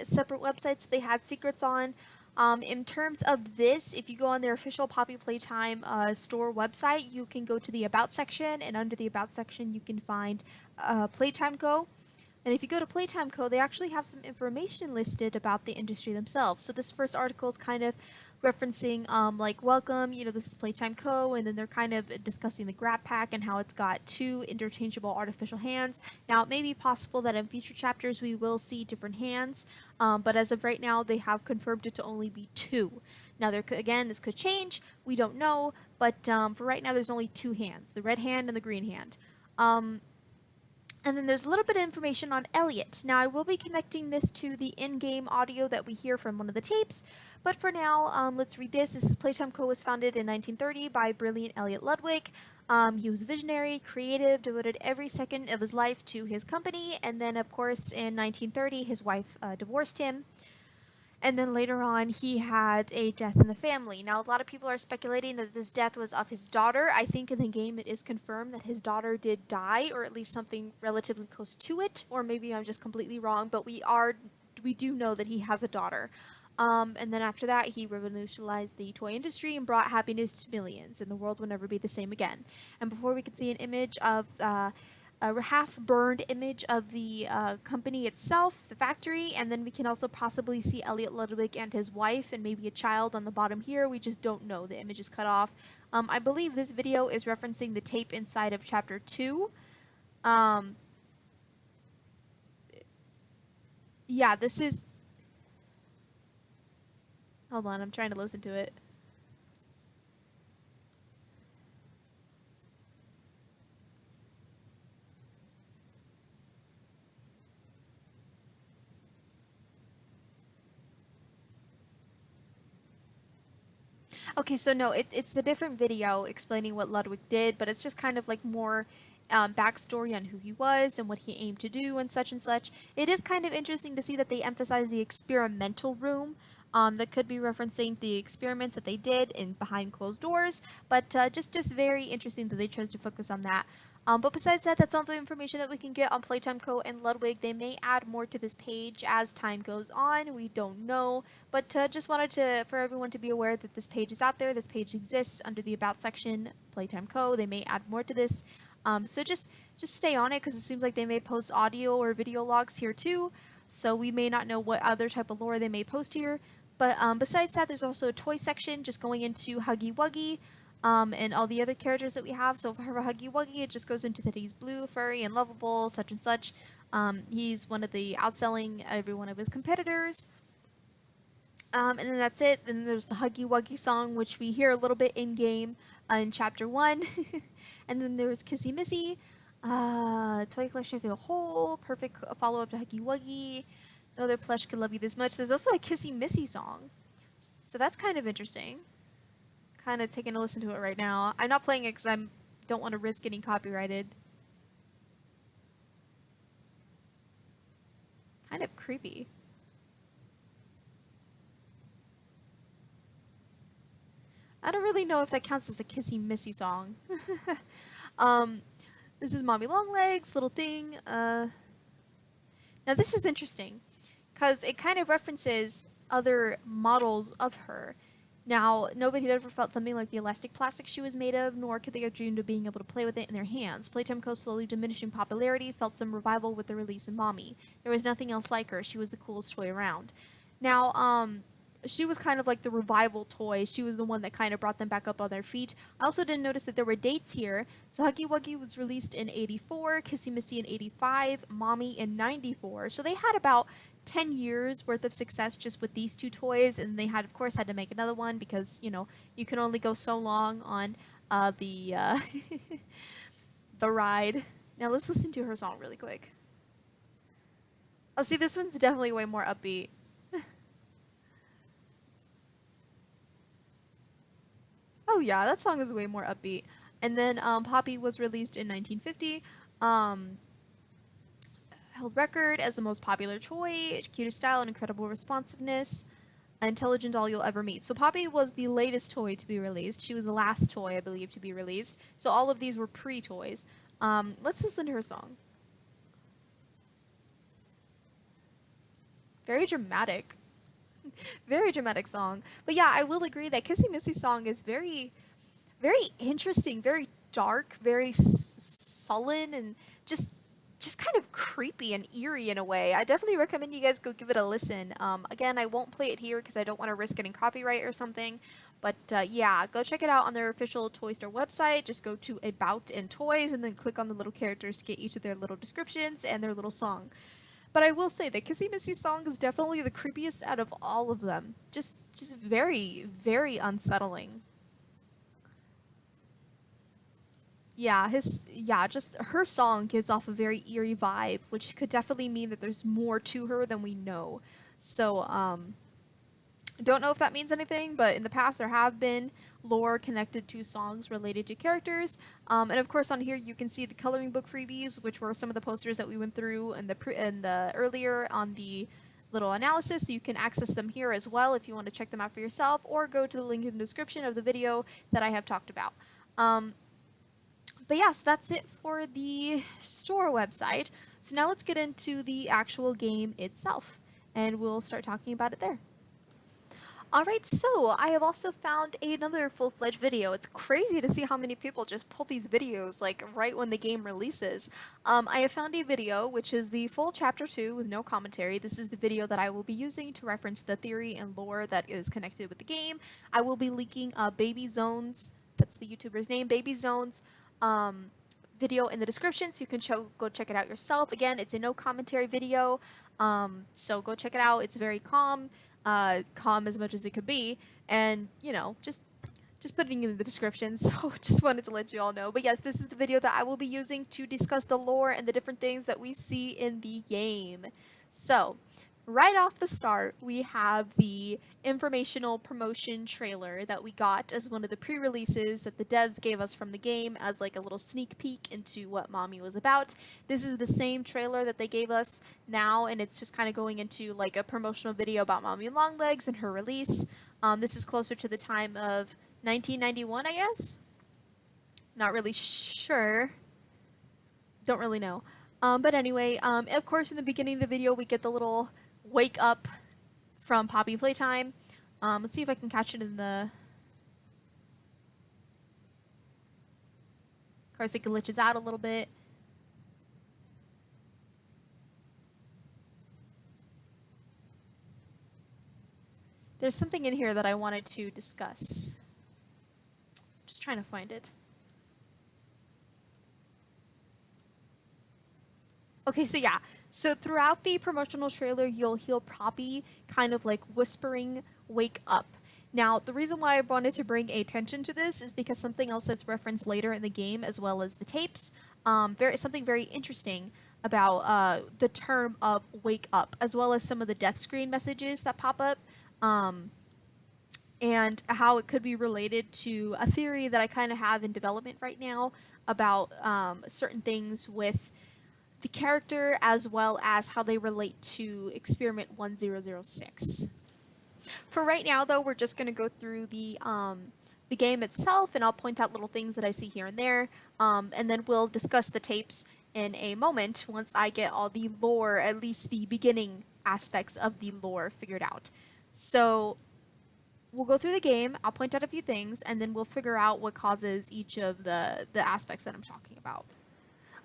[SPEAKER 1] separate websites they had secrets on. In terms of this, if you go on their official Poppy Playtime store website, you can go to the About section, and under the About section, you can find Playtime Co. And if you go to Playtime Co., they actually have some information listed about the industry themselves. So this first article is kind of referencing, like, welcome, this is Playtime Co., and then they're kind of discussing the Grab Pack and how it's got 2 interchangeable artificial hands. Now, it may be possible that in future chapters we will see different hands, but as of right now, they have confirmed it to only be 2. Now, again, this could change, we don't know, but for right now, there's only 2 hands, the red hand and the green hand. And then there's a little bit of information on Elliot. Now, I will be connecting this to the in-game audio that we hear from one of the tapes, but for now, let's read this. This is Playtime Co. was founded in 1930 by brilliant Elliot Ludwig. He was a visionary, creative, devoted every second of his life to his company, and then, of course, in 1930, his wife divorced him. And then later on, he had a death in the family. Now, a lot of people are speculating that this death was of his daughter. I think in the game it is confirmed that his daughter did die, or at least something relatively close to it. Or maybe I'm just completely wrong, but we do know that he has a daughter. And then after that, he revolutionized the toy industry and brought happiness to millions, and the world will never be the same again. And before we could see an image of a half-burned image of the company itself, the factory, and then we can also possibly see Elliot Ludwig and his wife and maybe a child on the bottom here. We just don't know. The image is cut off. I believe this video is referencing the tape inside of Chapter 2. Yeah, this is... Hold on, I'm trying to listen to it. Okay, so no, it's a different video explaining what Ludwig did, but it's just kind of like more backstory on who he was and what he aimed to do and such and such. It is kind of interesting to see that they emphasize the experimental room. That could be referencing the experiments that they did in behind closed doors, but just very interesting that they chose to focus on that. But besides that, that's all the information that we can get on Playtime Co. and Ludwig. They may add more to this page as time goes on. We don't know. But just wanted to for everyone to be aware that this page is out there. This page exists under the About section, Playtime Co. They may add more to this. So just stay on it because it seems like they may post audio or video logs here too. So we may not know what other type of lore they may post here. But besides that, there's also a toy section just going into Huggy Wuggy and all the other characters that we have. So for Huggy Wuggy, it just goes into that he's blue, furry, and lovable, such and such. He's one of the outselling every one of his competitors. And then that's it. Then there's the Huggy Wuggy song, which we hear a little bit in game in Chapter 1. And then there's Kissy Missy, Toy Collection Feel Whole, perfect follow up to Huggy Wuggy. No other plush could love you this much. There's also a Kissy Missy song. So that's kind of interesting. Kind of taking a listen to it right now. I'm not playing it because I don't want to risk getting copyrighted. Kind of creepy. I don't really know if that counts as a Kissy Missy song. um, this is Mommy Longlegs, little thing. Now this is interesting because it kind of references other models of her. Now, nobody had ever felt something like the elastic plastic she was made of, nor could they have dreamed of being able to play with it in their hands. Playtime Co.'s slowly diminishing popularity felt some revival with the release of Mommy. There was nothing else like her. She was the coolest toy around. Now, she was kind of like the revival toy. She was the one that kind of brought them back up on their feet. I also didn't notice that there were dates here. So Huggy Wuggy was released in 84, Kissy Missy in 85, Mommy in 94. So they had about 10 years worth of success just with these two toys, and they had, of course, had to make another one because, you know, you can only go so long on the the ride. Now let's listen to her song really quick. Oh, see, this one's definitely way more upbeat. Oh yeah, that song is way more upbeat. And then Poppy was released in 1950. Um, held record as the most popular toy, cutest style and incredible responsiveness, intelligent doll you'll ever meet. So Poppy was the latest toy to be released. She was the last toy, I believe, to be released. So all of these were pre-toys. Let's listen to her song. Very dramatic. Very dramatic song. But yeah, I will agree that Kissy Missy's song is very interesting, very dark, very sullen, and just kind of creepy and eerie in a way. I definitely recommend you guys go give it a listen. Again, I won't play it here because I don't want to risk getting copyright or something. But yeah, go check it out on their official Toy Store website. Just go to About and Toys and then click on the little characters to get each of their little descriptions and their little song. But I will say that Kissy Missy's song is definitely the creepiest out of all of them. Just very unsettling. Yeah, just her song gives off a very eerie vibe, which could definitely mean that there's more to her than we know. So, don't know if that means anything, but in the past there have been lore connected to songs related to characters. And of course on here you can see the coloring book freebies, which were some of the posters that we went through in the earlier on the little analysis. So you can access them here as well if you want to check them out for yourself, or go to the link in the description of the video that I have talked about. But yes, that's it for the store website. So now let's get into the actual game itself, and we'll start talking about it there. Alright, so I have also found another full-fledged video. It's crazy to see how many people just pull these videos like right when the game releases. I have found a video which is the full chapter 2 with no commentary. This is the video that I will be using to reference the theory and lore that is connected with the game. I will be linking Baby Zone's, that's the YouTuber's name, Baby Zone's video in the description so you can go check it out yourself. Again, it's a no commentary video. So go check it out. It's very calm, calm as much as it could be, and you know, just putting it in the description, so just wanted to let you all know. But yes, this is the video that I will be using to discuss the lore and the different things that we see in the game. So, right off the start, we have the informational promotion trailer that we got as one of the pre-releases that the devs gave us from the game as like a little sneak peek into what Mommy was about. This is the same trailer that they gave us now, and it's just kind of going into like a promotional video about Mommy Longlegs and her release. This is closer to the time of 1991, I guess? Not really sure. Don't really know. But anyway, of course, in the beginning of the video, we get the little wake up from Poppy Playtime. Let's see if I can catch it in the... Of course, it glitches out a little bit. There's something in here that I wanted to discuss. Just trying to find it. Okay, so yeah. So throughout the promotional trailer, you'll hear Poppy kind of like whispering, "Wake up." Now, the reason why I wanted to bring attention to this is because something else that's referenced later in the game, as well as the tapes, something very interesting about the term of "wake up," as well as some of the death screen messages that pop up. And how it could be related to a theory that I kind of have in development right now about certain things with the character as well as how they relate to Experiment 1006. For right now, though, we're just going to go through the game itself, and I'll point out little things that I see here and there, and then we'll discuss the tapes in a moment once I get all the lore, at least the beginning aspects of the lore figured out. So we'll go through the game, I'll point out a few things, and then we'll figure out what causes each of the aspects that I'm talking about.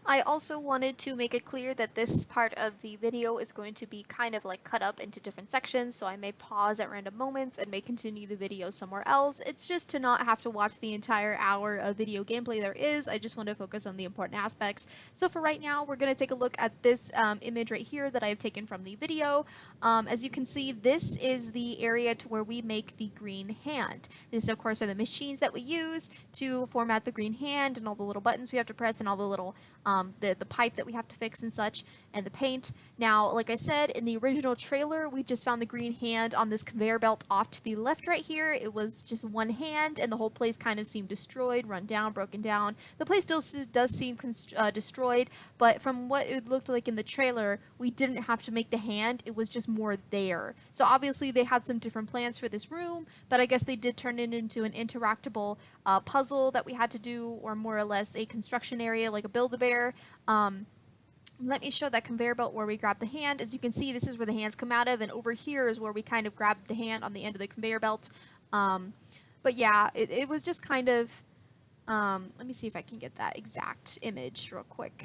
[SPEAKER 1] I also wanted to make it clear that this part of the video is going to be kind of like cut up into different sections, so I may pause at random moments and may continue the video somewhere else. It's just to not have to watch the entire hour of video gameplay there is. I just want to focus on the important aspects. So for right now, we're going to take a look at this image right here that I've taken from the video. As you can see, this is the area to where we make the green hand. This, of course, are the machines that we use to format the green hand and all the little buttons we have to press and all the little the pipe that we have to fix and such, and the paint. Now, like I said, in the original trailer, we just found the green hand on this conveyor belt off to the left right here. It was just one hand, and the whole place kind of seemed destroyed, run down, broken down. The place still does seem destroyed, but from what it looked like in the trailer, we didn't have to make the hand. It was just more there. So obviously they had some different plans for this room, but I guess they did turn it into an interactable puzzle that we had to do, or more or less a construction area like a Build-A-Bear. Let me show that conveyor belt where we grab the hand. As you can see, this is where the hands come out of, and over here is where we kind of grab the hand on the end of the conveyor belt. But yeah, it was just kind of, let me see if I can get that exact image real quick.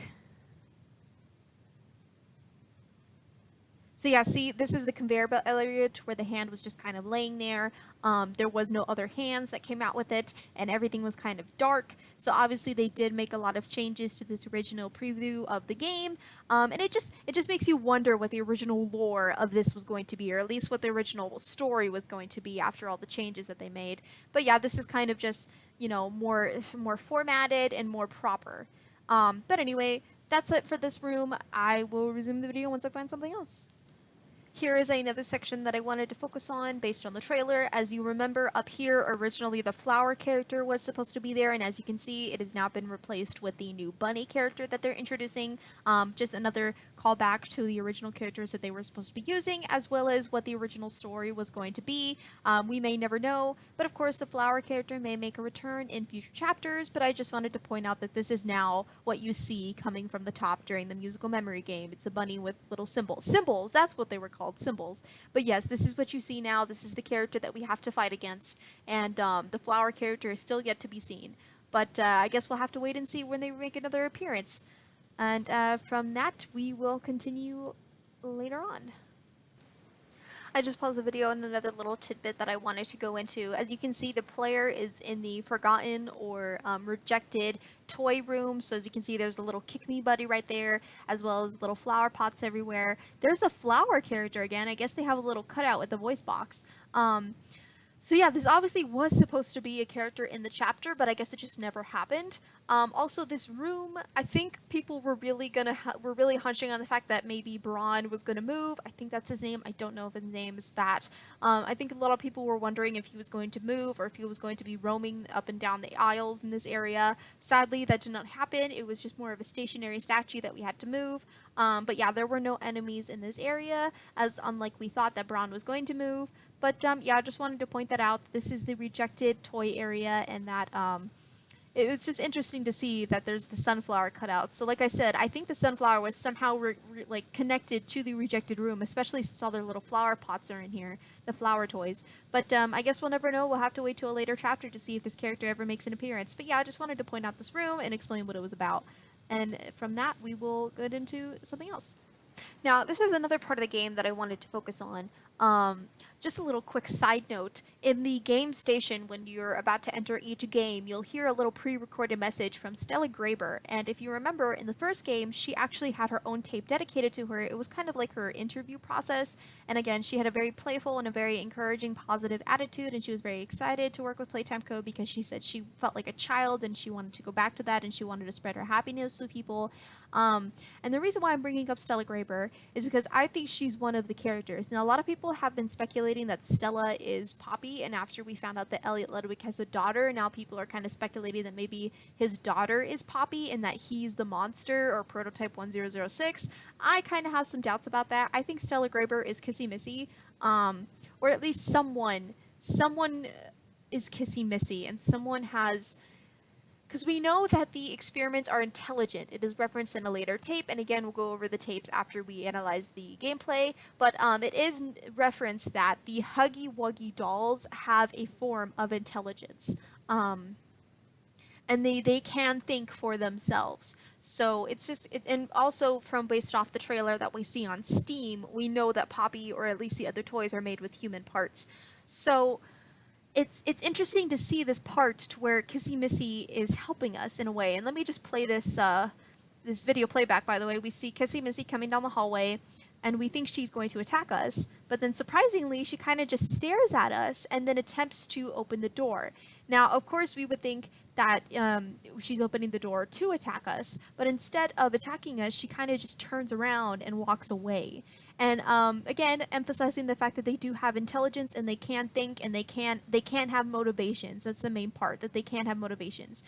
[SPEAKER 1] So yeah, see, this is the conveyor belt area to where the hand was just kind of laying there. There was no other hands that came out with it, and everything was kind of dark. So obviously they did make a lot of changes to this original preview of the game, and it just makes you wonder what the original lore of this was going to be, or at least what the original story was going to be after all the changes that they made. But yeah, this is kind of just, you know, more formatted and more proper. But anyway, that's it for this room. I will resume the video once I find something else. Here is another section that I wanted to focus on based on the trailer. As you remember, up here, originally the flower character was supposed to be there, and as you can see, it has now been replaced with the new bunny character that they're introducing. Just another callback to the original characters that they were supposed to be using, as well as what the original story was going to be. We may never know, but of course the flower character may make a return in future chapters, but I just wanted to point out that this is now what you see coming from the top during the musical memory game. It's a bunny with little symbols. Symbols, that's what they were called. Symbols. But yes, this is what you see now. This is the character that we have to fight against, and the flower character is still yet to be seen. But I guess we'll have to wait and see when they make another appearance. And from that, we will continue later on. I just paused the video and another little tidbit that I wanted to go into. As you can see, the player is in the forgotten or rejected toy room. So as you can see, there's a little kick me buddy right there, as well as little flower pots everywhere. There's the flower character again. I guess they have a little cutout with the voice box. So yeah, this obviously was supposed to be a character in the chapter, but I guess it just never happened. Also, this room, I think people were really were really hunching on the fact that maybe Braun was gonna move. I think that's his name. I don't know if his name is that. I think a lot of people were wondering if he was going to move or if he was going to be roaming up and down the aisles in this area. Sadly, that did not happen. It was just more of a stationary statue that we had to move. But yeah, there were no enemies in this area, as unlike we thought that Braun was going to move. But yeah, I just wanted to point that out. This is the rejected toy area, and that it was just interesting to see that there's the sunflower cut out. So like I said, I think the sunflower was somehow like connected to the rejected room, especially since all their little flower pots are in here, the flower toys. But I guess we'll never know. We'll have to wait till a later chapter to see if this character ever makes an appearance. But yeah, I just wanted to point out this room and explain what it was about. And from that, we will get into something else. Now, this is another part of the game that I wanted to focus on. Just a little quick side note. In the game station, when you're about to enter each game, you'll hear a little pre-recorded message from Stella Graber. And if you remember, in the first game, she actually had her own tape dedicated to her. It was kind of like her interview process. And again, she had a very playful and a very encouraging, positive attitude. And she was very excited to work with Playtime Co. because she said she felt like a child and she wanted to go back to that and she wanted to spread her happiness with people. And the reason why I'm bringing up Stella Graber is because I think she's one of the characters. Now, a lot of people have been speculating that Stella is Poppy, and after we found out that Elliot Ludwig has a daughter, now people are kind of speculating that maybe his daughter is Poppy and that he's the monster or prototype 1006. I kind of have some doubts about that. I think Stella Graber is Kissy Missy, or at least someone is Kissy Missy, and someone has... Because we know that the experiments are intelligent. It is referenced in a later tape, and again, we'll go over the tapes after we analyze the gameplay, but it is referenced that the Huggy Wuggy dolls have a form of intelligence. And they can think for themselves. So it's just, and also from based off the trailer that we see on Steam, we know that Poppy, or at least the other toys, are made with human parts. So it's interesting to see this part to where Kissy Missy is helping us in a way. And let me just play this this video playback, by the way. We see Kissy Missy coming down the hallway, and we think she's going to attack us. But then surprisingly, she kind of just stares at us and then attempts to open the door. Now, of course, we would think that she's opening the door to attack us, but instead of attacking us, she kind of just turns around and walks away. And again, emphasizing the fact that they do have intelligence and they can think and they can have motivations. That's the main part, that they can have motivations.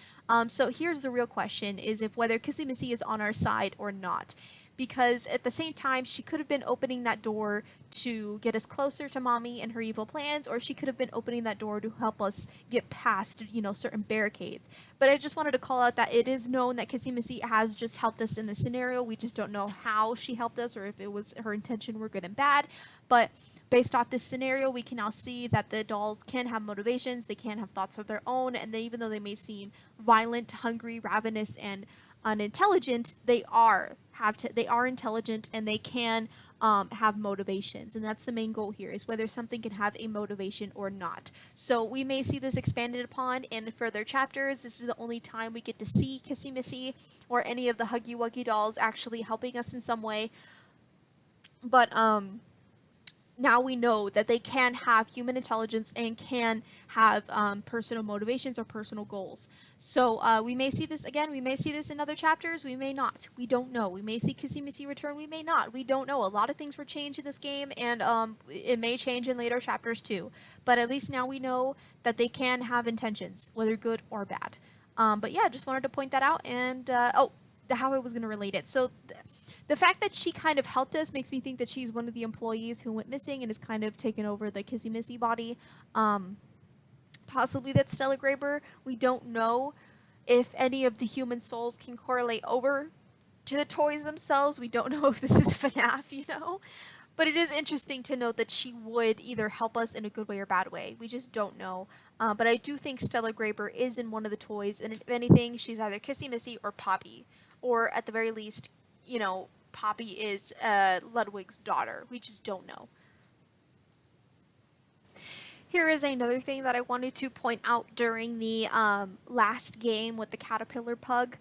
[SPEAKER 1] So here's the real question: is if whether Kissy Missy is on our side or not. Because at the same time, she could have been opening that door to get us closer to Mommy and her evil plans, or she could have been opening that door to help us get past, you know, certain barricades. But I just wanted to call out that it is known that Kissy Missy has just helped us in this scenario. We just don't know how she helped us or if it was her intention were good and bad. But based off this scenario, we can now see that the dolls can have motivations, they can have thoughts of their own, and they, even though they may seem violent, hungry, ravenous, and unintelligent, they are intelligent and they can have motivations, and that's the main goal here, is whether something can have a motivation or not. So we may see this expanded upon in further chapters. This is the only time we get to see Kissy Missy or any of the Huggy Wuggy dolls actually helping us in some way. But now we know that they can have human intelligence and can have personal motivations or personal goals. So we may see this again. We may see this in other chapters. We may not. We don't know. We may see Kissy Missy return. We may not. We don't know. A lot of things were changed in this game, and it may change in later chapters too. But at least now we know that they can have intentions, whether good or bad. But yeah, just wanted to point that out. And how I was going to relate it. So the fact that she kind of helped us makes me think that she's one of the employees who went missing and has kind of taken over the Kissy Missy body. Possibly that's Stella Graber. We don't know if any of the human souls can correlate over to the toys themselves. We don't know if this is FNAF, you know? But it is interesting to note that she would either help us in a good way or bad way. We just don't know. But I do think Stella Graber is in one of the toys, and if anything, she's either Kissy Missy or Poppy. Or at the very least, you know, Poppy is Ludwig's daughter. We just don't know. Here is another thing that I wanted to point out during the last game with the caterpillar pug.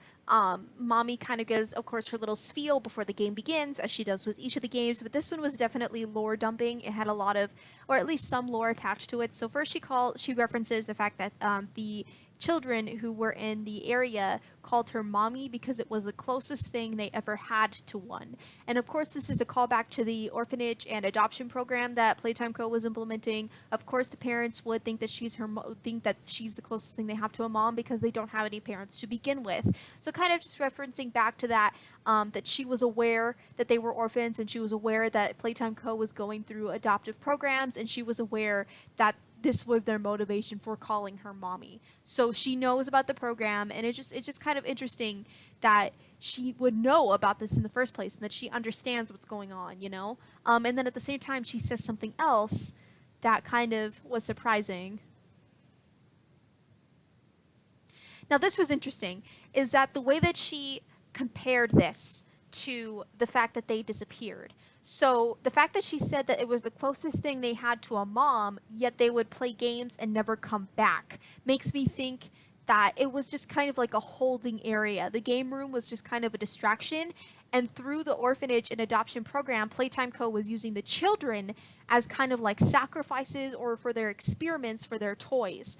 [SPEAKER 1] Mommy kind of gives, of course, her little spiel before the game begins, as she does with each of the games, but this one was definitely lore dumping. It had a lot of, or at least some lore attached to it. So first she references the fact that the children who were in the area called her mommy because it was the closest thing they ever had to one. And of course, this is a callback to the orphanage and adoption program that Playtime Co. was implementing. Of course, the parents would think that think that she's the closest thing they have to a mom because they don't have any parents to begin with. So kind of just referencing back to that, that she was aware that they were orphans, and she was aware that Playtime Co. was going through adoptive programs, and she was aware that this was their motivation for calling her mommy. So she knows about the program, and it's just kind of interesting that she would know about this in the first place and that she understands what's going on, you know? And then at the same time, she says something else that kind of was surprising. Now, this was interesting, is that the way that she compared this to the fact that they disappeared. So the fact that she said that it was the closest thing they had to a mom, yet they would play games and never come back, makes me think that it was just kind of like a holding area. The game room was just kind of a distraction, and through the orphanage and adoption program, Playtime Co. was using the children as kind of like sacrifices or for their experiments for their toys.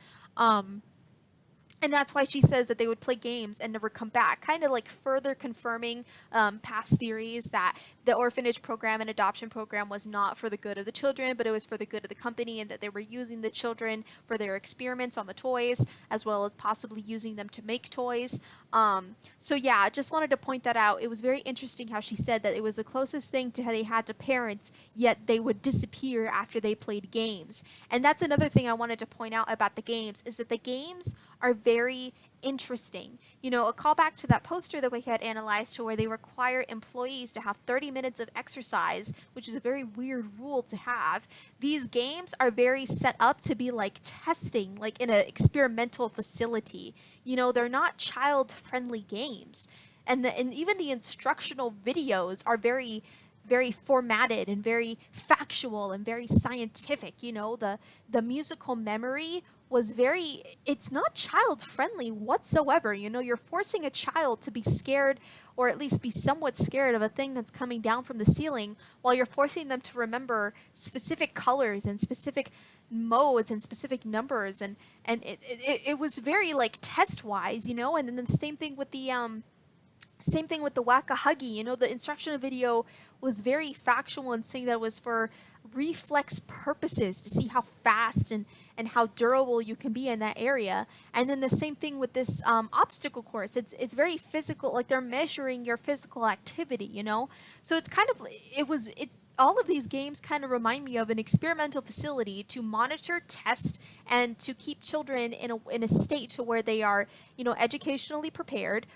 [SPEAKER 1] And that's why she says that they would play games and never come back, kind of like further confirming past theories that the orphanage program and adoption program was not for the good of the children, but it was for the good of the company, and that they were using the children for their experiments on the toys, as well as possibly using them to make toys. So yeah, I just wanted to point that out. It was very interesting how she said that it was the closest thing to how they had to parents, yet they would disappear after they played games. And that's another thing I wanted to point out about the games, is that the games are very interesting. You know, a callback to that poster that we had analyzed, to where they require employees to have 30 minutes of exercise, which is a very weird rule to have. These games are very set up to be like testing, like in an experimental facility. You know, they're not child-friendly games. And even the instructional videos are very formatted and very factual and very scientific. You know, the musical memory was very, it's not child friendly whatsoever. You know, you're forcing a child to be scared, or at least be somewhat scared of a thing that's coming down from the ceiling, while you're forcing them to remember specific colors and specific modes and specific numbers. And it was very like test wise, you know. And then the same thing with the Wacka Huggy. You know, the instructional video was very factual and saying that it was for reflex purposes, to see how fast and how durable you can be in that area. And then the same thing with this obstacle course. It's very physical, like they're measuring your physical activity, you know? So it's kind of, it's all of these games kind of remind me of an experimental facility to monitor, test, and to keep children in a state to where they are, you know, educationally prepared.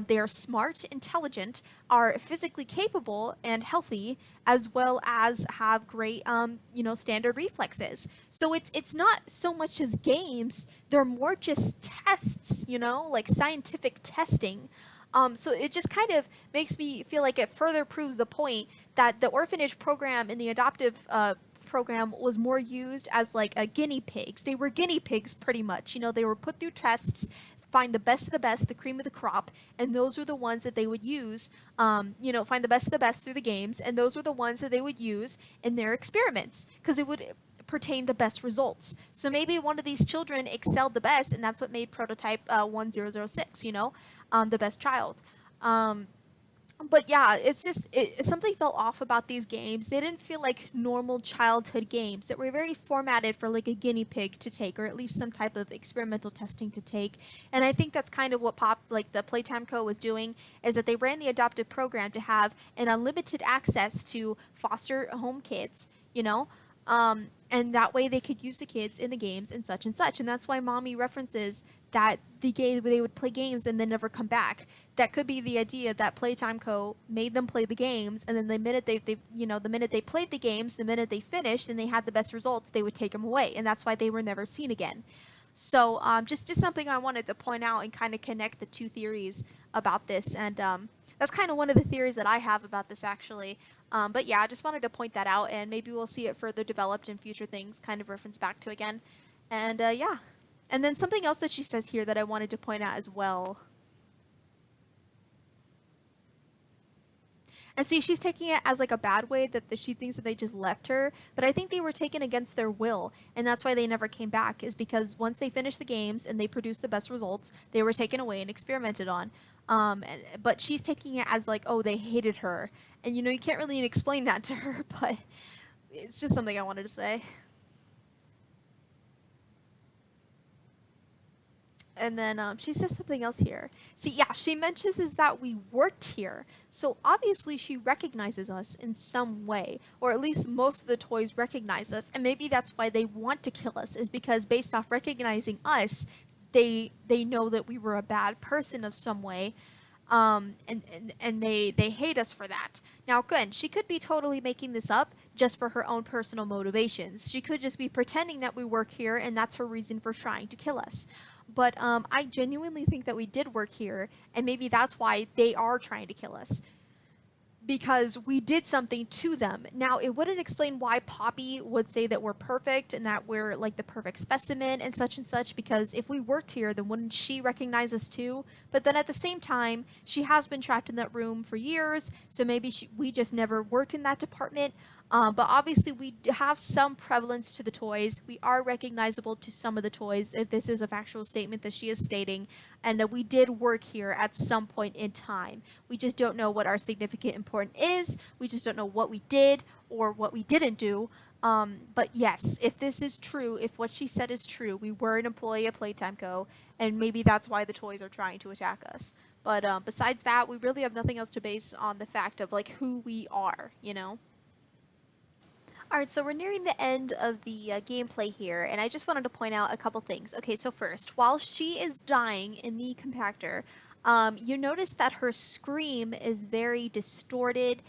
[SPEAKER 1] They are smart, intelligent, are physically capable and healthy, as well as have great, you know, standard reflexes. So it's not so much as games; they're more just tests, you know, like scientific testing. So it just kind of makes me feel like it further proves the point that the orphanage program and the adoptive program was more used as like guinea pigs. They were guinea pigs pretty much. You know, they were put through tests, find the best of the best, the cream of the crop, and those were the ones that they would use, you know, find the best of the best through the games, and those were the ones that they would use in their experiments, because it would pertain the best results. So maybe one of these children excelled the best, and that's what made prototype 1006, you know, the best child. But yeah, it's just something felt off about these games. They didn't feel like normal childhood games that were very formatted for like a guinea pig to take, or at least some type of experimental testing to take. And I think that's kind of what like the Playtime Co. was doing, is that they ran the adoptive program to have an unlimited access to foster home kids, you know, and that way they could use the kids in the games and such and such. And that's why Mommy references that they would play games and then never come back. That could be the idea that Playtime Co. made them play the games, and then the minute the minute they played the games, the minute they finished and they had the best results, they would take them away, and that's why they were never seen again. So just something I wanted to point out and kind of connect the two theories about this. And That's kind of one of the theories that I have about this, actually. But yeah, I just wanted to point that out, and maybe we'll see it further developed in future things, kind of reference back to again. And yeah. And then something else that she says here that I wanted to point out as well. And see, she's taking it as like a bad way that she thinks that they just left her, but I think they were taken against their will, and that's why they never came back, is because once they finished the games and they produced the best results, they were taken away and experimented on. But she's taking it as like, oh, they hated her, and you know, you can't really explain that to her, but it's just something I wanted to say. And then she says something else here. See, yeah, she mentions is that we worked here. So obviously she recognizes us in some way, or at least most of the toys recognize us. And maybe that's why they want to kill us, is because based off recognizing us, they know that we were a bad person of some way. And they hate us for that. Now, again, she could be totally making this up just for her own personal motivations. She could just be pretending that we work here, and that's her reason for trying to kill us. But I genuinely think that we did work here, and maybe that's why they are trying to kill us, because we did something to them. Now, it wouldn't explain why Poppy would say that we're perfect and that we're like the perfect specimen and such, because if we worked here, then wouldn't she recognize us too? But then at the same time, she has been trapped in that room for years, so maybe we just never worked in that department. But obviously, we have some prevalence to the toys. We are recognizable to some of the toys, if this is a factual statement that she is stating, and we did work here at some point in time. We just don't know what our significant important is. We just don't know what we did or what we didn't do. But yes, if this is true, if what she said is true, we were an employee of Playtime Co., and maybe that's why the toys are trying to attack us. But besides that, we really have nothing else to base on the fact of like who we are, you know? Alright, so we're nearing the end of the gameplay here, and I just wanted to point out a couple things. Okay, so first, while she is dying in the compactor, you notice that her scream is very distorted,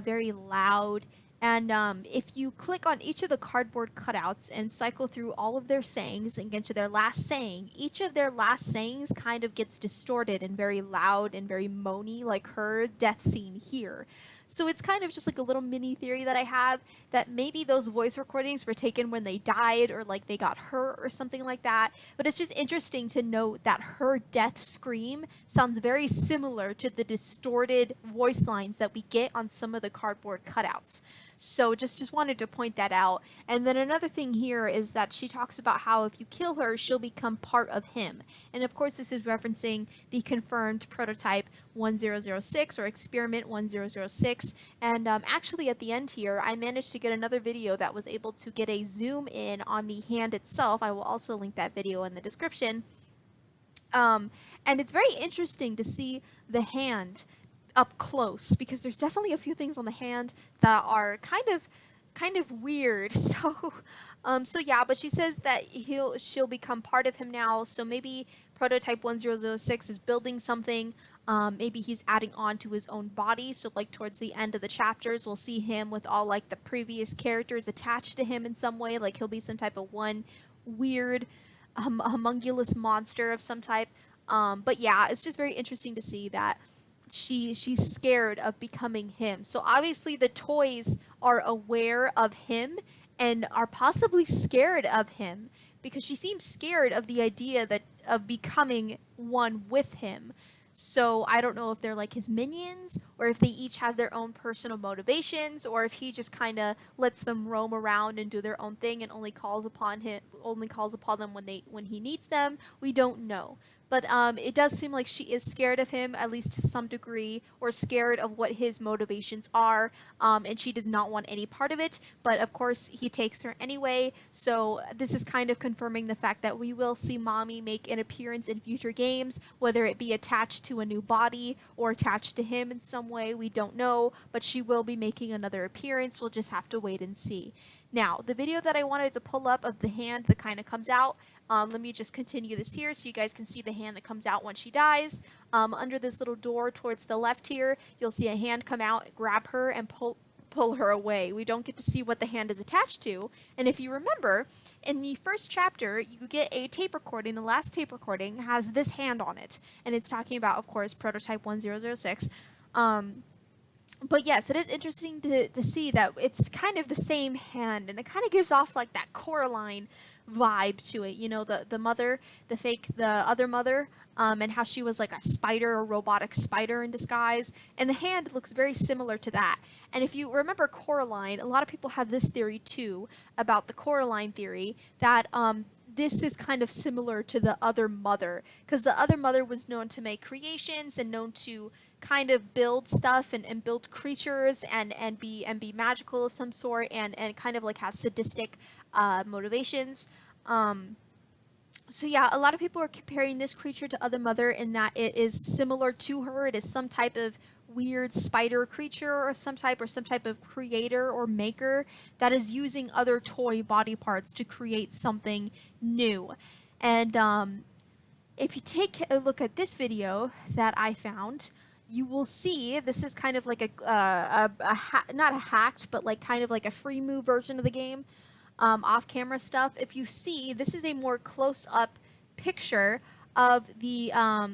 [SPEAKER 1] very loud, and if you click on each of the cardboard cutouts and cycle through all of their sayings and get to their last saying, each of their last sayings kind of gets distorted and very loud and very moany, like her death scene here. So it's kind of just like a little mini theory that I have, that maybe those voice recordings were taken when they died or like they got hurt or something like that. But it's just interesting to note that her death scream sounds very similar to the distorted voice lines that we get on some of the cardboard cutouts. So just wanted to point that out. And then another thing here is that she talks about how if you kill her, she'll become part of him. And of course, this is referencing the confirmed prototype 1006 or experiment 1006. And actually at the end here, I managed to get another video that was able to get a zoom in on the hand itself. I will also link that video in the description. And it's very interesting to see the hand up close, because there's definitely a few things on the hand that are kind of weird. So yeah, but she says that she'll become part of him now. So maybe prototype 1006 is building something. Maybe he's adding on to his own body. So like towards the end of the chapters, we'll see him with all like the previous characters attached to him in some way. Like he'll be some type of one weird homunculus monster of some type. But yeah, it's just very interesting to see that she's scared of becoming him. So obviously the toys are aware of him and are possibly scared of him, because she seems scared of the idea that of becoming one with him. So I don't know if they're like his minions, or if they each have their own personal motivations, or if he just kind of lets them roam around and do their own thing and only calls upon them when he needs them. We don't know. But it does seem like she is scared of him, at least to some degree, or scared of what his motivations are, and she does not want any part of it. But of course, he takes her anyway, so this is kind of confirming the fact that we will see Mommy make an appearance in future games, whether it be attached to a new body or attached to him in some way, we don't know, but she will be making another appearance. We'll just have to wait and see. Now, the video that I wanted to pull up of the hand that kind of comes out, let me just continue this here so you guys can see the hand that comes out when she dies. Under this little door towards the left here, you'll see a hand come out, grab her, and pull her away. We don't get to see what the hand is attached to. And if you remember, in the first chapter, you get a tape recording. The last tape recording has this hand on it. And it's talking about, of course, prototype 1006. But yes, it is interesting to see that it's kind of the same hand, and it kind of gives off like that Coraline vibe to it. You know, the mother, the other mother, and how she was like a spider, a robotic spider in disguise, and the hand looks very similar to that. And if you remember Coraline, a lot of people have this theory too about the Coraline theory that this is kind of similar to the other mother, because the other mother was known to make creations and known to kind of build stuff and build creatures and be magical of some sort, and kind of like have sadistic motivations. Um, so yeah, a lot of people are comparing this creature to Other Mother in that it is similar to her. It is some type of weird spider creature of some type, or some type of creator or maker that is using other toy body parts to create something new. And if you take a look at this video that I found, you will see this is kind of like not a hacked, but like kind of like a free move version of the game, off-camera stuff. If you see, this is a more close-up picture of the,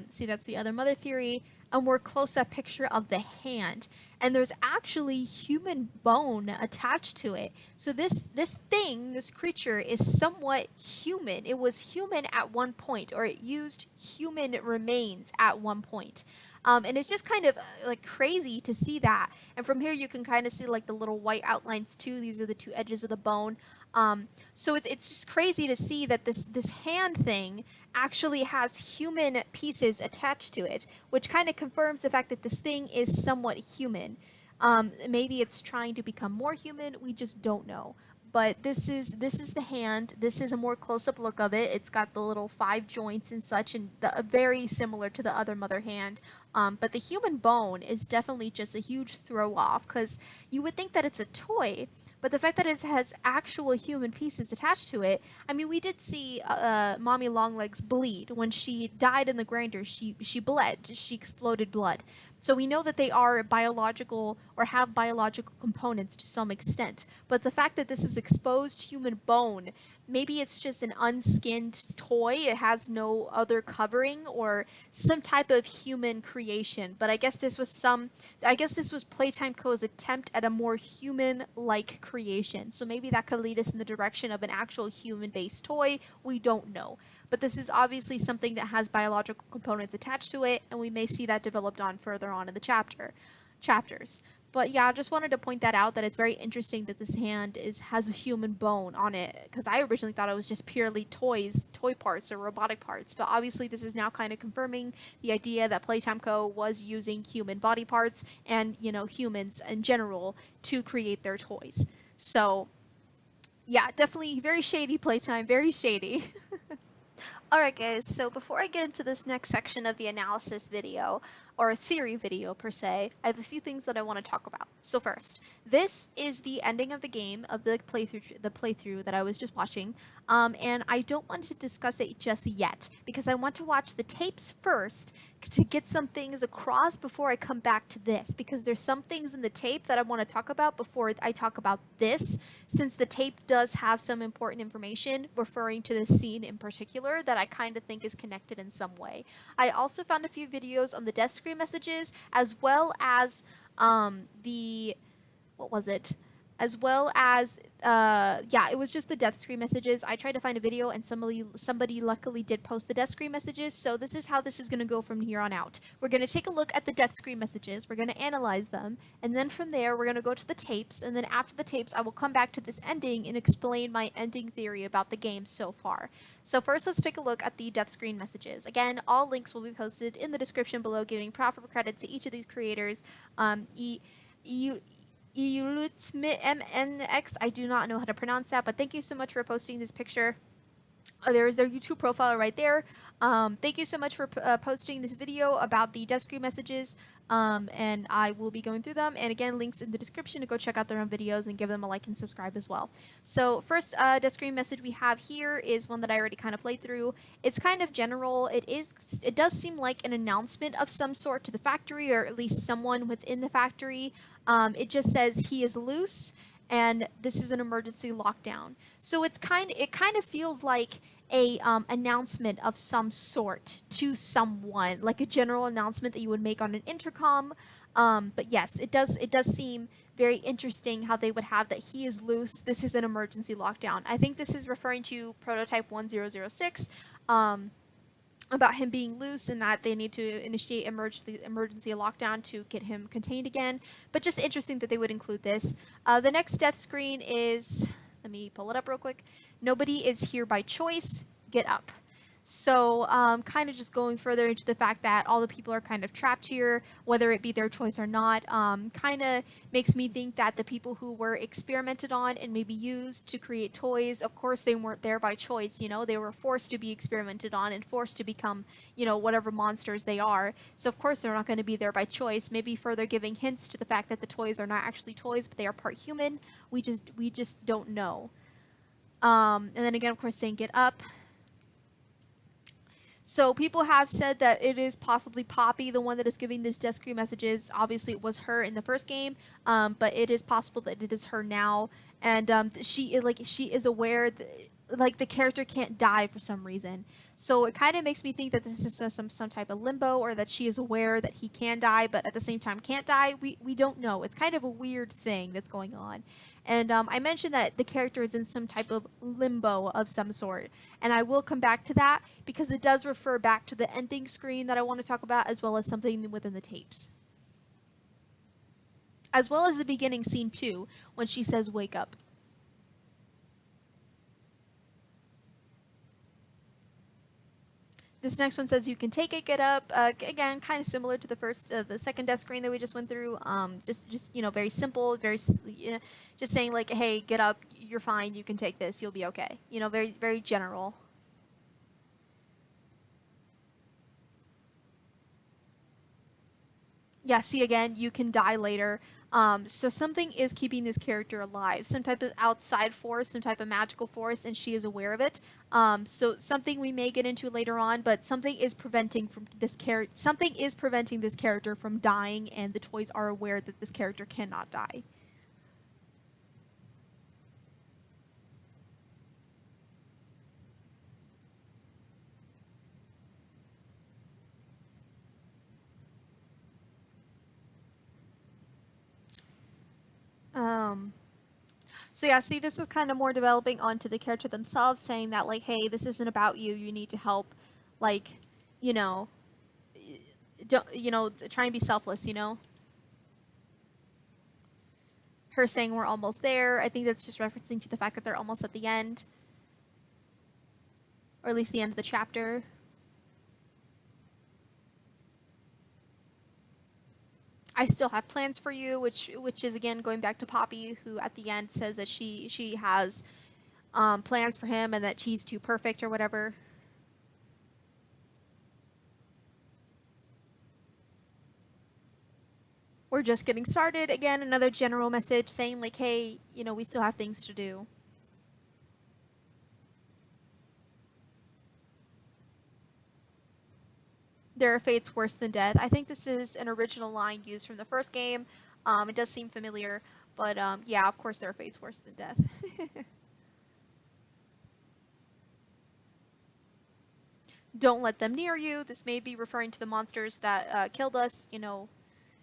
[SPEAKER 1] see, that's the Other Mother theory, a more close-up picture of the hand. And there's actually human bone attached to it. So this creature is somewhat human. It was human at one point, or it used human remains at one point. And it's just kind of like crazy to see that. And from here you can kind of see like the little white outlines too. These are the two edges of the bone. So it's just crazy to see that this hand thing actually has human pieces attached to it, which kind of confirms the fact that this thing is somewhat human. Maybe it's trying to become more human. We just don't know. But this is the hand. This is a more close-up look of it. It's got the little 5 joints and such, and very similar to the Other Mother hand. But the human bone is definitely just a huge throw-off, because you would think that it's a toy, but the fact that it has actual human pieces attached to it. I mean, we did see Mommy Longlegs bleed. When she died in the grinder, she bled. She exploded blood. So we know that they are biological, or have biological components to some extent. But the fact that this is exposed human bone, maybe it's just an unskinned toy. It has no other covering, or some type of human creation. But I guess this was Playtime Co.'s attempt at a more human-like creation. So maybe that could lead us in the direction of an actual human-based toy. We don't know. But this is obviously something that has biological components attached to it, and we may see that developed on further on in the chapters. But yeah, I just wanted to point that out, that it's very interesting that this hand has a human bone on it, because I originally thought it was just purely toy parts or robotic parts. But obviously this is now kind of confirming the idea that Playtime Co. was using human body parts and, you know, humans in general to create their toys. So yeah, definitely very shady, Playtime, very shady. Alright guys, so before I get into this next section of the analysis video, or theory video per se, I have a few things that I want to talk about. So first, this is the ending of the game, of the playthrough that I was just watching, and I don't want to discuss it just yet, because I want to watch the tapes first to get some things across before I come back to this, because there's some things in the tape that I want to talk about before I talk about this, since the tape does have some important information referring to this scene in particular that I kind of think is connected in some way. I also found a few videos on the death screen messages, as well as what was it? As well as, yeah, it was just the death screen messages. I tried to find a video, and somebody luckily did post the death screen messages, so this is how this is going to go from here on out. We're going to take a look at the death screen messages, we're going to analyze them, and then from there we're going to go to the tapes, and then after the tapes I will come back to this ending and explain my ending theory about the game so far. So first, let's take a look at the death screen messages. Again, all links will be posted in the description below, giving proper credit to each of these creators. MNX, I do not know how to pronounce that, but thank you so much for posting this picture. There is their YouTube profile right there. Thank you so much for posting this video about the death screen messages, and I will be going through them. And again, links in the description to go check out their own videos and give them a like and subscribe as well. So first death screen message we have here is one that I already kind of played through. It's kind of general. It does seem like an announcement of some sort to the factory, or at least someone within the factory. It just says he is loose, and this is an emergency lockdown. So it kind of feels like a announcement of some sort to someone, like a general announcement that you would make on an intercom. But yes, it does seem very interesting how they would have that he is loose. This is an emergency lockdown. I think this is referring to prototype 1006. About him being loose and that they need to initiate emergency lockdown to get him contained again. But just interesting that they would include this. The next death screen is, let me pull it up real quick. Nobody is here by choice. Get up. So, kind of just going further into the fact that all the people are kind of trapped here, whether it be their choice or not, kind of makes me think that the people who were experimented on and maybe used to create toys, of course, they weren't there by choice, they were forced to be experimented on and forced to become, whatever monsters they are. So, of course, they're not going to be there by choice, maybe further giving hints to the fact that the toys are not actually toys, but they are part human. We just don't know. And then again, of course, saying get up. So people have said that it is possibly Poppy, the one that is giving these death screen messages. Obviously, it was her in the first game, but it is possible that it is her now, and she is aware that, like, the character can't die for some reason. So it kind of makes me think that this is some type of limbo, or that she is aware that he can die, but at the same time can't die. We don't know. It's kind of a weird thing that's going on. And I mentioned that the character is in some type of limbo of some sort. And I will come back to that because it does refer back to the ending screen that I want to talk about, as well as something within the tapes. As well as the beginning scene too, when she says wake up. This next one says you can take it, get up. Again, kind of similar to the second death screen that we just went through. Just very simple, just saying like, hey, get up, you're fine, you can take this, you'll be okay. Very, very general. Yeah, see again, you can die later. So something is keeping this character alive, some type of outside force, some type of magical force, and she is aware of it. So something we may get into later on, but something is preventing this character from dying, and the toys are aware that this character cannot die. Um, So yeah, see, this is kind of more developing onto the character themselves, saying that like, hey, this isn't about you. You need to help, like, you know, don't try and be selfless. Her saying we're almost there. I think that's just referencing to the fact that they're almost at the end, or at least the end of the chapter. I still have plans for you, which is again going back to Poppy, who at the end says that she has plans for him and that she's too perfect or whatever. We're just getting started. Again, another general message saying like, hey, we still have things to do. There are fates worse than death. I think this is an original line used from the first game. It does seem familiar, but yeah, of course there are fates worse than death. Don't let them near you. This may be referring to the monsters that killed us.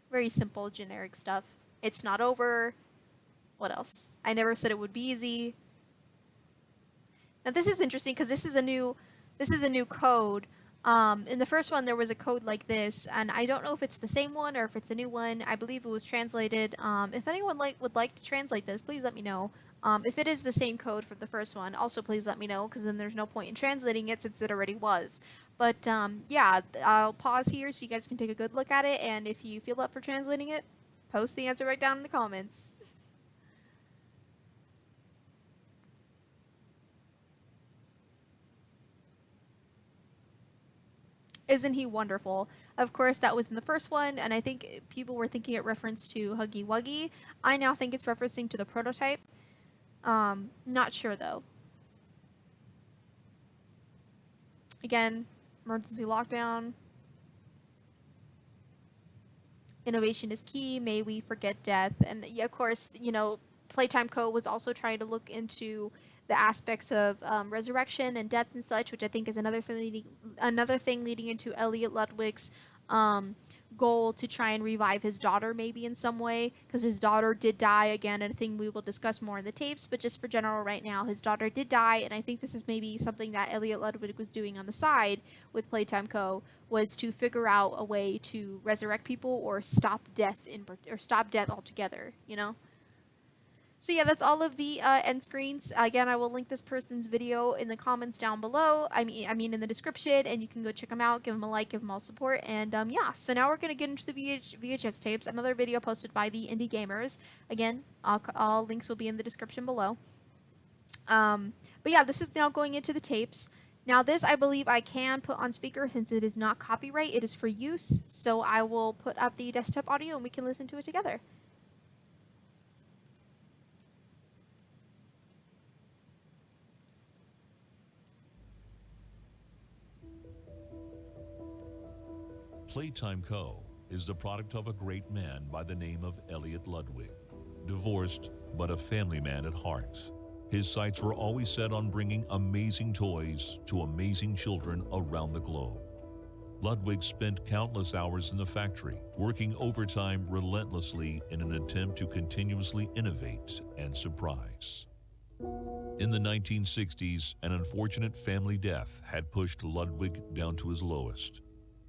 [SPEAKER 1] Very simple, generic stuff. It's not over. What else? I never said it would be easy. Now this is interesting because this is a new code. In the first one, there was a code like this, and I don't know if it's the same one or if it's a new one. I believe it was translated. If anyone would like to translate this, please let me know. If it is the same code from the first one, also please let me know, because then there's no point in translating it since it already was. But yeah, I'll pause here so you guys can take a good look at it, and if you feel up for translating it, post the answer right down in the comments. Isn't he wonderful? Of course, that was in the first one, and I think people were thinking it referenced to Huggy Wuggy. I now think it's referencing to the prototype. Not sure though. Again, emergency lockdown. Innovation is key. May we forget death. And yeah, of course, Playtime Co. was also trying to look into the aspects of resurrection and death and such, which I think is another thing leading into Elliot Ludwig's goal to try and revive his daughter maybe in some way, because his daughter did die again, and I think we will discuss more in the tapes, but just for general right now, his daughter did die, and I think this is maybe something that Elliot Ludwig was doing on the side with Playtime Co. was to figure out a way to resurrect people or stop death or stop death altogether, you know? So yeah, that's all of the end screens. Again, I will link this person's video in the comments down below. I mean in the description, and you can go check them out, give them a like, give them all support, and yeah. So now we're gonna get into the VHS tapes. Another video posted by the Indie Gamers. Again, all links will be in the description below. But yeah, this is now going into the tapes. Now this, I believe I can put on speaker since it is not copyright. It is for use. So I will put up the desktop audio and we can listen to it together.
[SPEAKER 2] Playtime Co. is the product of a great man by the name of Elliot Ludwig. Divorced, but a family man at heart. His sights were always set on bringing amazing toys to amazing children around the globe. Ludwig spent countless hours in the factory, working overtime relentlessly in an attempt to continuously innovate and surprise. In the 1960s, an unfortunate family death had pushed Ludwig down to his lowest.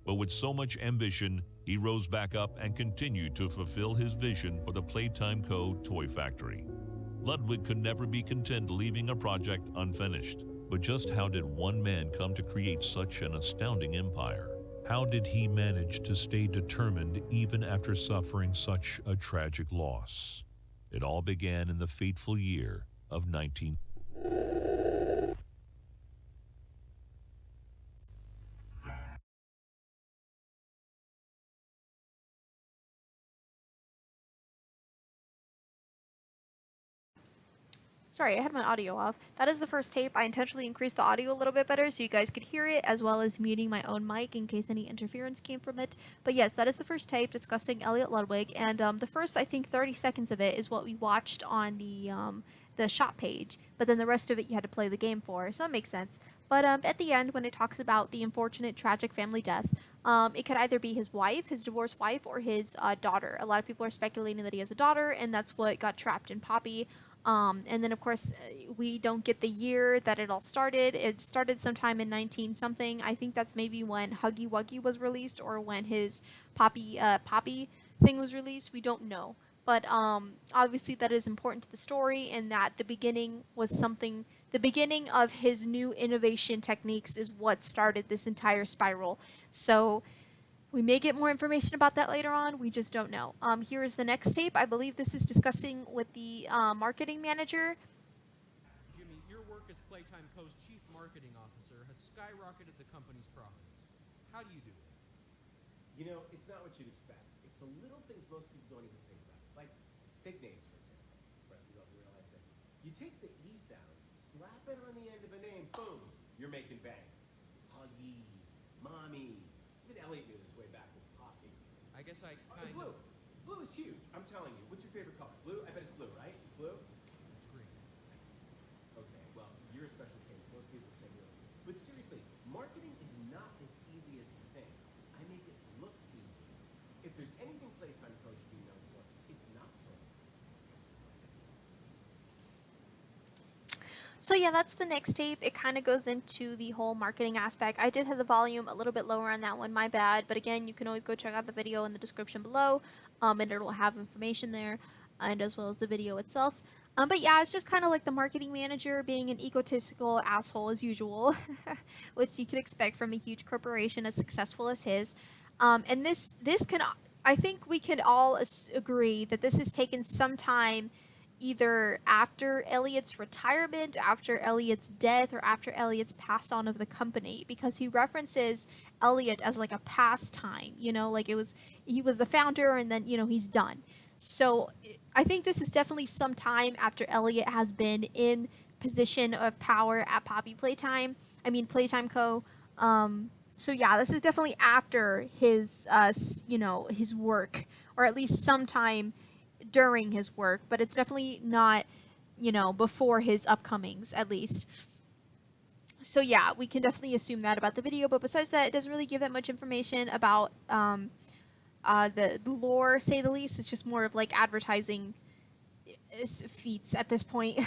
[SPEAKER 2] But with so much ambition, he rose back up and continued to fulfill his vision for the Playtime Co. toy factory. Ludwig could never be content leaving a project unfinished. But just how did one man come to create such an astounding empire? How did he manage to stay determined even after suffering such a tragic loss? It all began in the fateful year of 19...
[SPEAKER 1] Sorry, I had my audio off. That is the first tape. I intentionally increased the audio a little bit better so you guys could hear it, as well as muting my own mic in case any interference came from it. But yes, that is the first tape discussing Elliot Ludwig, and the first, I think, 30 seconds of it is what we watched on the shop page, but then the rest of it you had to play the game for, so that makes sense. But at the end, when it talks about the unfortunate, tragic family death, it could either be his wife, his divorced wife, or his daughter. A lot of people are speculating that he has a daughter, and that's what got trapped in Poppy. And then, of course, we don't get the year that it all started. It started sometime in 19 something. I think that's maybe when Huggy Wuggy was released or when his Poppy thing was released. We don't know. But obviously, that is important to the story, and that the beginning was something. The beginning of his new innovation techniques is what started this entire spiral. So we may get more information about that later on. We just don't know. Here is the next tape. I believe this is discussing with the marketing manager.
[SPEAKER 3] Jimmy, your work as Playtime Co.'s chief marketing officer has skyrocketed the company's profits. How do you do it?
[SPEAKER 4] You know, it's not what you'd expect. It's the little things most people don't even think about. Like, take names, for example. Express, you don't realize this. You take the E sound, slap it on the end of a name, boom, you're making bank. Huggy, Mommy. Even Elliot knew this way back with Poppy.
[SPEAKER 3] I guess I kind
[SPEAKER 4] Blue.
[SPEAKER 3] of...
[SPEAKER 4] Blue is huge. I'm telling you. What's your favorite color? Blue? I bet it's blue, right? It's blue?
[SPEAKER 3] It's green.
[SPEAKER 4] Okay, well, you're a special case. Most people say blue. But seriously, marketing is not as easy as you think. I make it look easy. If there's anything Playtime Co. should be known for, it's not toys.
[SPEAKER 1] So yeah, that's the next tape. It kind of goes into the whole marketing aspect. I did have the volume a little bit lower on that one, my bad. But again, you can always go check out the video in the description below, and it'll have information there, and as well as the video itself. But yeah, it's just kind of like the marketing manager being an egotistical asshole as usual, which you could expect from a huge corporation as successful as his. And this can, I think we can all agree that this has taken some time, either after Elliot's retirement, after Elliot's death, or after Elliot's pass on of the company, because he references Elliot as like a pastime, you know, like he was the founder and then, you know, he's done. So I think this is definitely some time after Elliot has been in position of power at Playtime Co. So yeah, this is definitely after his, you know, his work, or at least sometime during his work, but it's definitely not, you know, before his upcomings, at least. So yeah, we can definitely assume that about the video, but besides that, it doesn't really give that much information about the lore, say the least. It's just more of like advertising feats at this point.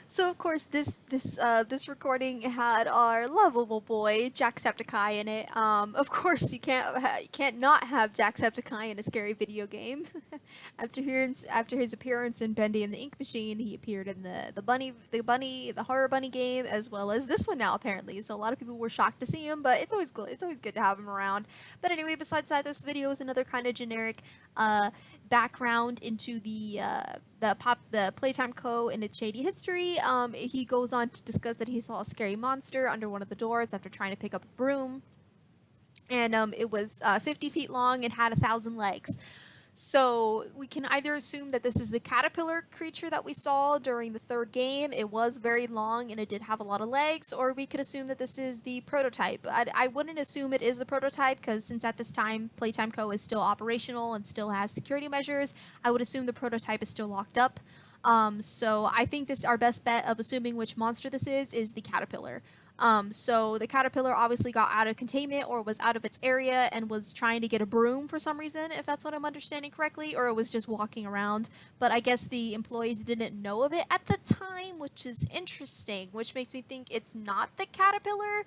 [SPEAKER 1] So of course this recording had our lovable boy Jacksepticeye in it. Of course you can't not have Jacksepticeye in a scary video game. after his appearance in Bendy and the Ink Machine, he appeared in the horror bunny game, as well as this one now apparently. So a lot of people were shocked to see him, but it's always good to have him around. But anyway, besides that, this video is another kind of generic background into the Playtime Co. and its shady history. He goes on to discuss that he saw a scary monster under one of the doors after trying to pick up a broom, and it was 50 feet long and had 1,000 legs. So we can either assume that this is the caterpillar creature that we saw during the third game. It was very long and it did have a lot of legs, or we could assume that this is the prototype. I wouldn't assume it is the prototype, because since at this time Playtime Co. is still operational and still has security measures, I would assume the prototype is still locked up. So I think our best bet of assuming which monster this is the caterpillar. So the caterpillar obviously got out of containment or was out of its area and was trying to get a broom for some reason, if that's what I'm understanding correctly, or it was just walking around. But I guess the employees didn't know of it at the time, which is interesting, which makes me think it's not the caterpillar,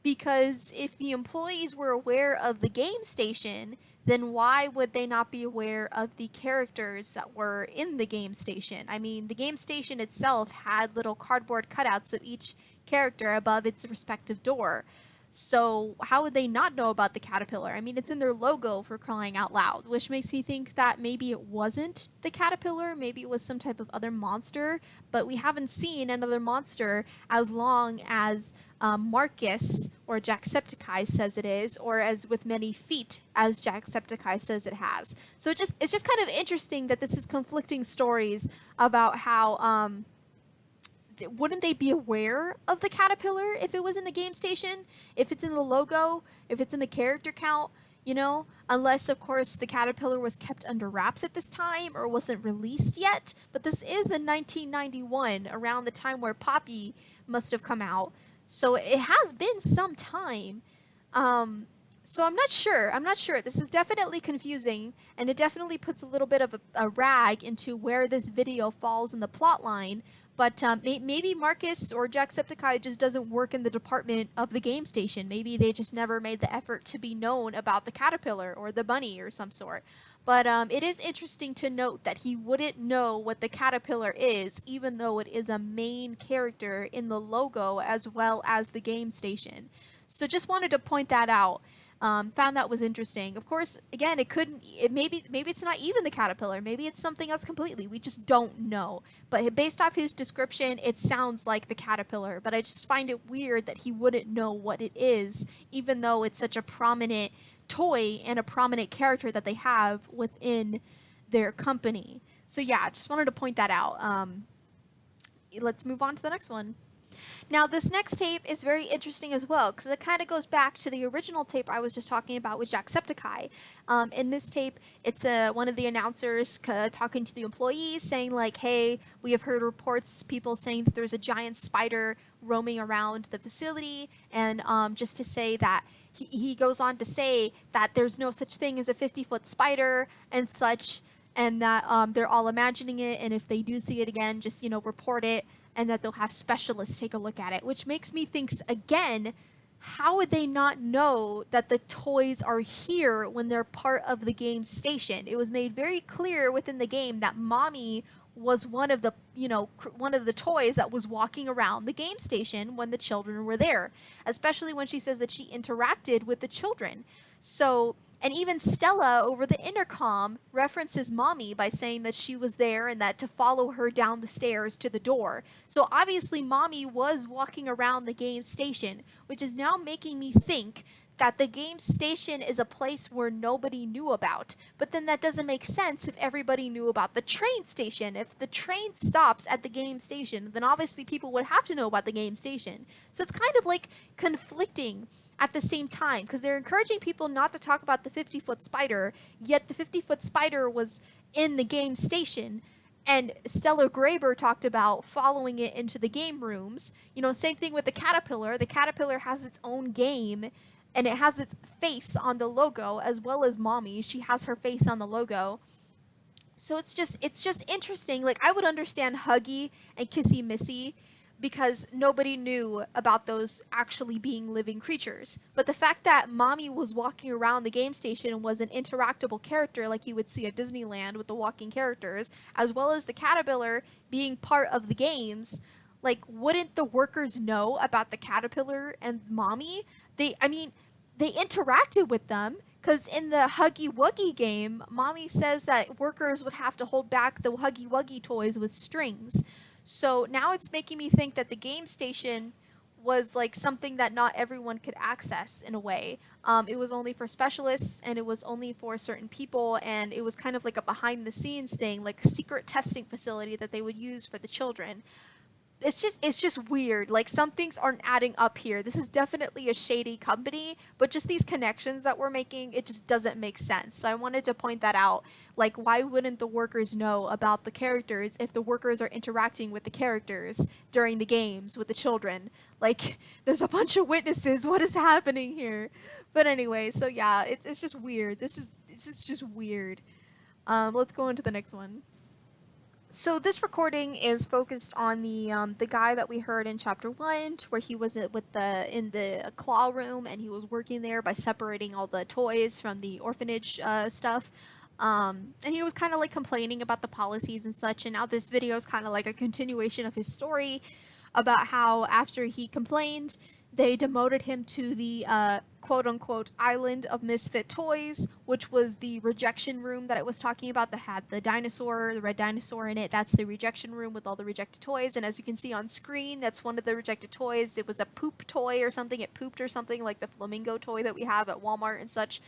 [SPEAKER 1] because if the employees were aware of the game station, then why would they not be aware of the characters that were in the game station? I mean, the game station itself had little cardboard cutouts of each character above its respective door. So how would they not know about the caterpillar? I mean, it's in their logo, for crying out loud, which makes me think that maybe it wasn't the caterpillar, maybe it was some type of other monster, but we haven't seen another monster as long as Marcus, or Jacksepticeye, says it is, or as with many feet as Jacksepticeye says it has. So it's just kind of interesting that this is conflicting stories about how wouldn't they be aware of the caterpillar if it was in the game station, if it's in the logo, if it's in the character count, unless of course the caterpillar was kept under wraps at this time or wasn't released yet. But this is in 1991, around the time where Poppy must have come out, so it has been some time. So I'm not sure. This is definitely confusing, and it definitely puts a little bit of a rag into where this video falls in the plot line. But maybe Marcus or Jacksepticeye just doesn't work in the department of the game station. Maybe they just never made the effort to be known about the caterpillar or the bunny or some sort. But it is interesting to note that he wouldn't know what the caterpillar is, even though it is a main character in the logo as well as the game station. So just wanted to point that out. Found that was interesting. Of course, again, maybe it's not even the caterpillar. Maybe it's something else completely. We just don't know. But based off his description, it sounds like the caterpillar. But I just find it weird that he wouldn't know what it is, even though it's such a prominent toy and a prominent character that they have within their company. So yeah, just wanted to point that out. Let's move on to the next one. Now, this next tape is very interesting as well, because it kind of goes back to the original tape I was just talking about with Jacksepticeye. In this tape, it's one of the announcers talking to the employees, saying like, hey, we have heard reports, people saying that there's a giant spider roaming around the facility, and just to say that he goes on to say that there's no such thing as a 50-foot spider and such, and that they're all imagining it, and if they do see it again, just, report it, and that they'll have specialists take a look at it, which makes me think, again, how would they not know that the toys are here when they're part of the game station? It was made very clear within the game that Mommy was one of the toys that was walking around the game station when the children were there, especially when she says that she interacted with the children. So, and even Stella over the intercom references Mommy by saying that she was there and that to follow her down the stairs to the door. So obviously Mommy was walking around the game station, which is now making me think that the game station is a place where nobody knew about. But then that doesn't make sense if everybody knew about the train station. If the train stops at the game station, then obviously people would have to know about the game station. So it's kind of like conflicting at the same time, because they're encouraging people not to talk about the 50-foot spider, yet the 50-foot spider was in the game station. And Stella Graber talked about following it into the game rooms. Same thing with the caterpillar. The caterpillar has its own game and it has its face on the logo, as well as Mommy. She has her face on the logo. So it's just interesting. Like, I would understand Huggy and Kissy Missy because nobody knew about those actually being living creatures. But the fact that Mommy was walking around the game station and was an interactable character like you would see at Disneyland with the walking characters, as well as the caterpillar being part of the games, like, wouldn't the workers know about the caterpillar and Mommy? They interacted with them, because in the Huggy Wuggy game, Mommy says that workers would have to hold back the Huggy Wuggy toys with strings. So now it's making me think that the game station was like something that not everyone could access in a way. It was only for specialists, and it was only for certain people, and it was kind of like a behind the scenes thing, like a secret testing facility that they would use for the children. It's just weird. Like, some things aren't adding up here. This is definitely a shady company, but just these connections that we're making, it just doesn't make sense. So I wanted to point that out. Like, why wouldn't the workers know about the characters if the workers are interacting with the characters during the games with the children? Like, there's a bunch of witnesses. What is happening here? But anyway, so yeah, it's just weird. This is just weird. Let's go into the next one. So this recording is focused on the guy that we heard in chapter 1, where he was in the claw room, and he was working there by separating all the toys from the orphanage stuff. And he was kind of like complaining about the policies and such. And now this video is kind of like a continuation of his story about how after he complained, they demoted him to the quote-unquote island of misfit toys, which was the rejection room that I was talking about that had the dinosaur, the red dinosaur in it. That's the rejection room with all the rejected toys. And as you can see on screen, that's one of the rejected toys. It was a poop toy or something. It pooped or something, like the flamingo toy that we have at Walmart and such.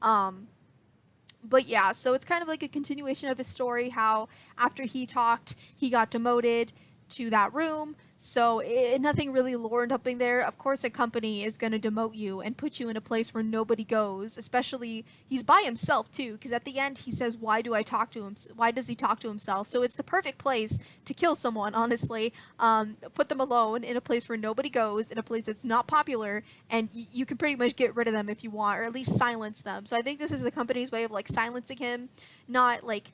[SPEAKER 1] But yeah, so it's kind of like a continuation of his story, how after he talked, he got demoted to that room. So nothing really learned up in there. Of course, a company is going to demote you and put you in a place where nobody goes, especially he's by himself too, because at the end he says, why do I talk to him? Why does he talk to himself? So it's the perfect place to kill someone, honestly. Put them alone in a place where nobody goes, in a place that's not popular, and you can pretty much get rid of them if you want, or at least silence them. So I think this is the company's way of like silencing him, not like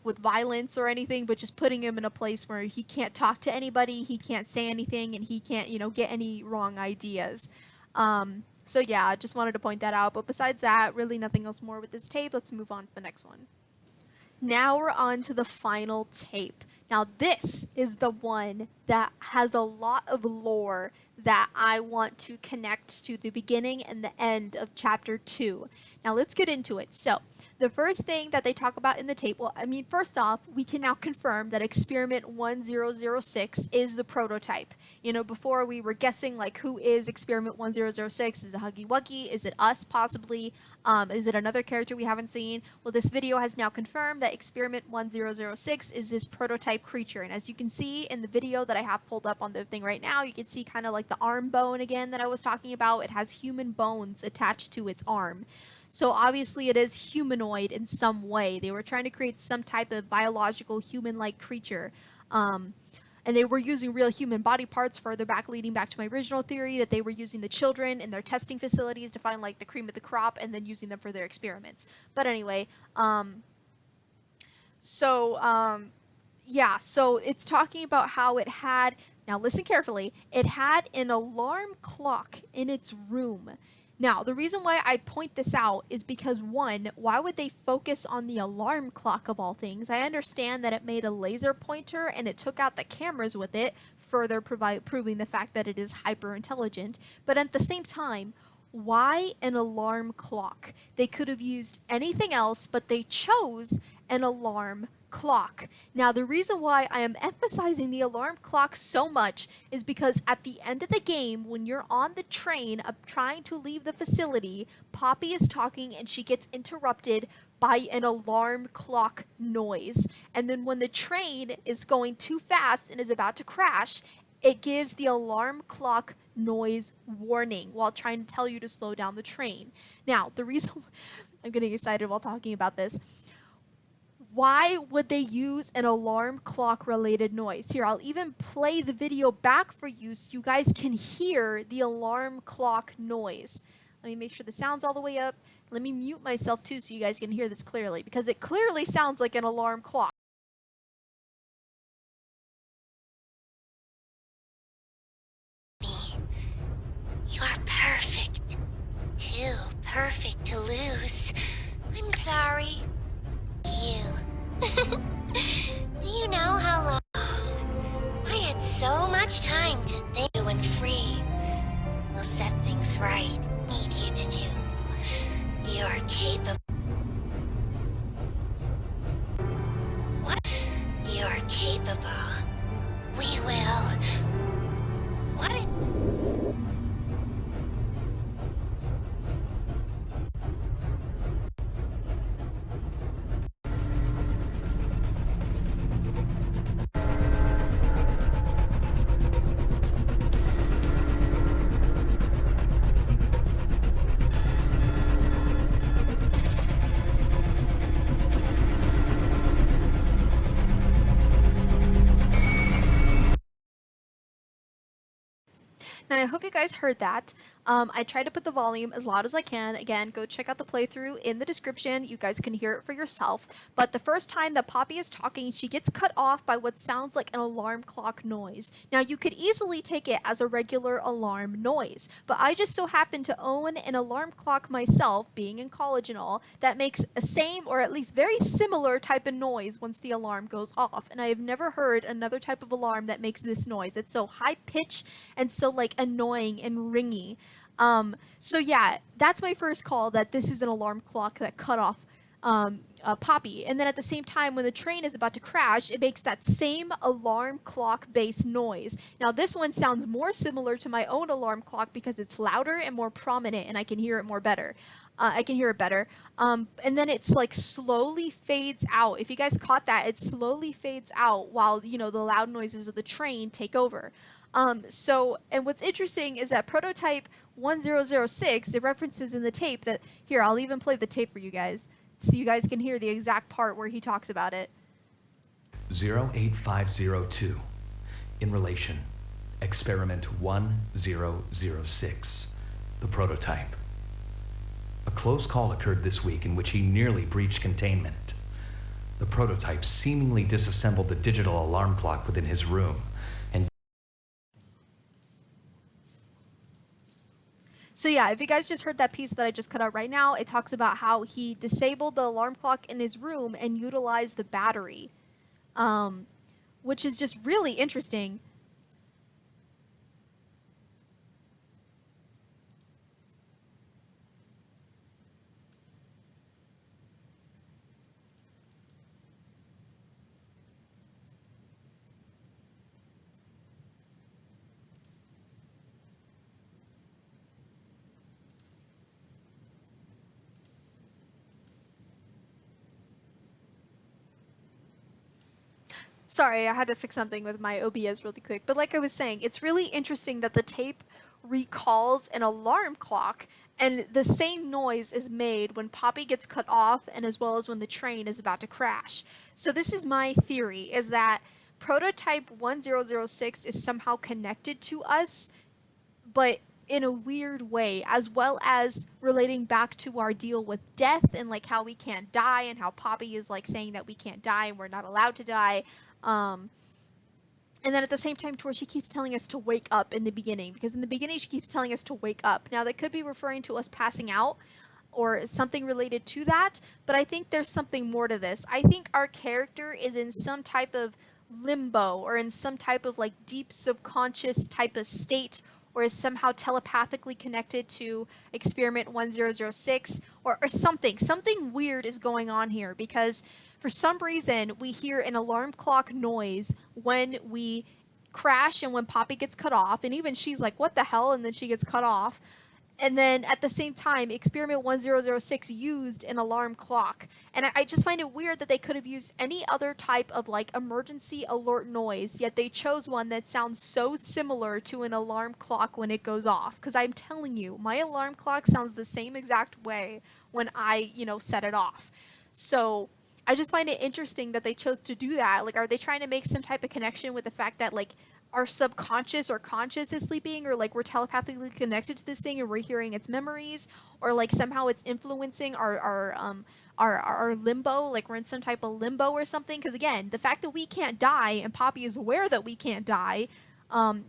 [SPEAKER 1] with violence or anything, but just putting him in a place where he can't talk to anybody, he can't say anything, and he can't, get any wrong ideas. So yeah, I just wanted to point that out. But besides that, really nothing else more with this tape. Let's move on to the next one. Now we're on to the final tape. Now this is the one that has a lot of lore that I want to connect to the beginning and the end of chapter 2. Now let's get into it. So the first thing that they talk about in the tape, first off, we can now confirm that experiment 1006 is the prototype. Before we were guessing like who is experiment 1006. Is it Huggy Wuggy? Is it us possibly? Is it another character we haven't seen? Well, this video has now confirmed that experiment 1006 is this prototype creature. And as you can see in the video that I have pulled up on the thing right now, you can see kind of like the arm bone again that I was talking about. It has human bones attached to its arm. So obviously it is humanoid in some way. They were trying to create some type of biological human-like creature. And they were using real human body parts, further back, leading back to my original theory that they were using the children in their testing facilities to find like the cream of the crop and then using them for their experiments. But anyway, yeah, so it's talking about how it had, now listen carefully, it had an alarm clock in its room. Now, the reason why I point this out is because, one, why would they focus on the alarm clock of all things? I understand that it made a laser pointer and it took out the cameras with it, further proving the fact that it is hyper intelligent. But at the same time, why an alarm clock? They could have used anything else, but they chose an alarm clock. Now, the reason why I am emphasizing the alarm clock so much is because at the end of the game, when you're on the train trying to leave the facility, Poppy is talking and she gets interrupted by an alarm clock noise. And then when the train is going too fast and is about to crash, it gives the alarm clock noise warning while trying to tell you to slow down the train. Now, the reason I'm getting excited while talking about this, why would they use an alarm clock related noise? Here, I'll even play the video back for you so you guys can hear the alarm clock noise. Let me make sure the sound's all the way up. Let me mute myself too so you guys can hear this clearly, because it clearly sounds like an alarm clock.
[SPEAKER 5] You are perfect. Too perfect to lose. I'm sorry. You. Do you know how long? I had so much time to think and free. We'll set things right. Need you to do. You're capable. What? You're capable. We will. What?
[SPEAKER 1] Now, I hope you guys heard that. I tried to put the volume as loud as I can. Again, go check out the playthrough in the description. You guys can hear it for yourself. But the first time that Poppy is talking, she gets cut off by what sounds like an alarm clock noise. Now, you could easily take it as a regular alarm noise, but I just so happen to own an alarm clock myself, being in college and all, that makes a same or at least very similar type of noise once the alarm goes off. And I have never heard another type of alarm that makes this noise. It's so high pitched and so like annoying and ringy. So yeah, that's my first call that this is an alarm clock that cut off Poppy. And then at the same time, when the train is about to crash, it makes that same alarm clock based noise. Now this one sounds more similar to my own alarm clock because it's louder and more prominent and I can hear it more better. I can hear it better. And then it's like slowly fades out. If you guys caught that, it slowly fades out while, you know, the loud noises of the train take over. And what's interesting is that prototype 1006, it references in the tape that, here, I'll even play the tape for you guys, so you guys can hear the exact part where he talks about it.
[SPEAKER 6] 08502. In relation, experiment 1006, the prototype. A close call occurred this week in which he nearly breached containment. The prototype seemingly disassembled the digital alarm clock within his room.
[SPEAKER 1] So yeah, if you guys just heard that piece that I just cut out right now, it talks about how he disabled the alarm clock in his room and utilized the battery, which is just really interesting. Sorry, I had to fix something with my OBS really quick. But like I was saying, it's really interesting that the tape recalls an alarm clock and the same noise is made when Poppy gets cut off and as well as when the train is about to crash. So this is my theory, is that prototype 1006 is somehow connected to us, but in a weird way, as well as relating back to our deal with death and like how we can't die and how Poppy is like saying that we can't die and we're not allowed to die. And then at the same time, she keeps telling us to wake up in the beginning, because in the beginning she keeps telling us to wake up. Now that could be referring to us passing out or something related to that, but I think there's something more to this. I think our character is in some type of limbo or in some type of like deep subconscious type of state, or is somehow telepathically connected to experiment 1006 or something weird is going on here, because for some reason we hear an alarm clock noise when we crash and when Poppy gets cut off, and even she's like, what the hell, and then she gets cut off. And then at the same time, experiment 1006 used an alarm clock. And I just find it weird that they could have used any other type of like emergency alert noise, yet they chose one that sounds so similar to an alarm clock when it goes off. Because I'm telling you, my alarm clock sounds the same exact way when I, set it off. So I just find it interesting that they chose to do that. Like, are they trying to make some type of connection with the fact that, like, our subconscious or conscious is sleeping, or like we're telepathically connected to this thing and we're hearing its memories, or like somehow it's influencing our limbo, like we're in some type of limbo or something. Because again, the fact that we can't die and Poppy is aware that we can't die,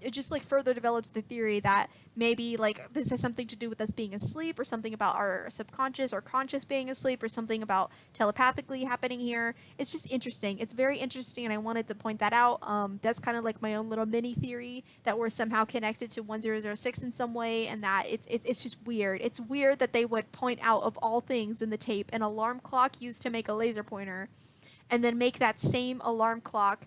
[SPEAKER 1] it just like further develops the theory that maybe like this has something to do with us being asleep, or something about our subconscious or conscious being asleep, or something about telepathically happening here. It's just interesting. It's very interesting, and I wanted to point that out. That's kind of like my own little mini theory that we're somehow connected to 1006 in some way, and that it's just weird. It's weird that they would point out, of all things in the tape, an alarm clock used to make a laser pointer, and then make that same alarm clock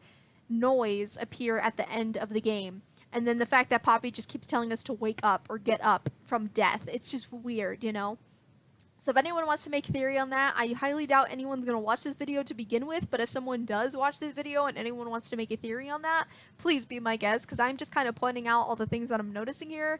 [SPEAKER 1] noise appear at the end of the game. And then the fact that Poppy just keeps telling us to wake up or get up from death. It's just weird, you know? So if anyone wants to make a theory on that, I highly doubt anyone's going to watch this video to begin with, but if someone does watch this video and anyone wants to make a theory on that, please be my guest, because I'm just kind of pointing out all the things that I'm noticing here,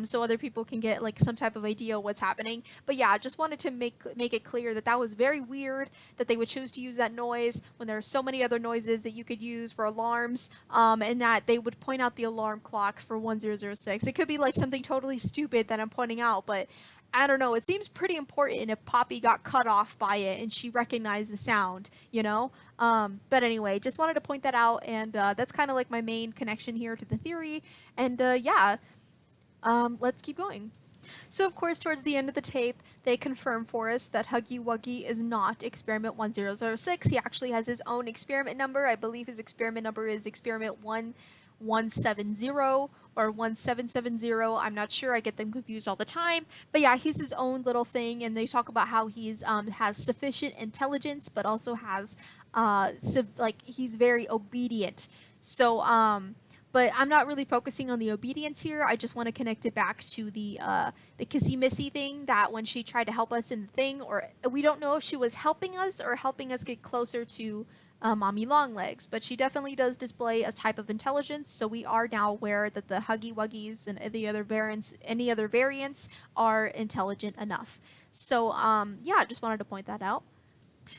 [SPEAKER 1] so other people can get like some type of idea of what's happening. But yeah, I just wanted to make it clear that that was very weird, that they would choose to use that noise when there are so many other noises that you could use for alarms, and that they would point out the alarm clock for 1006. It could be like something totally stupid that I'm pointing out, but I don't know, it seems pretty important if Poppy got cut off by it and she recognized the sound, you know? But anyway, just wanted to point that out, and that's kind of like my main connection here to the theory. And yeah, let's keep going. So of course, towards the end of the tape, they confirm for us that Huggy Wuggy is not Experiment 1006. He actually has his own experiment number. I believe his experiment number is Experiment 1170 or 1770. I'm not sure. I get them confused all the time. But yeah, he's his own little thing, and they talk about how he's has sufficient intelligence, but also has he's very obedient. So but I'm not really focusing on the obedience here. I just want to connect it back to the kissy missy thing, that when she tried to help us in the thing, or we don't know if she was helping us or helping us get closer to Mommy Longlegs, but she definitely does display a type of intelligence, so we are now aware that the Huggy Wuggies and any other variants are intelligent enough. So yeah, I just wanted to point that out.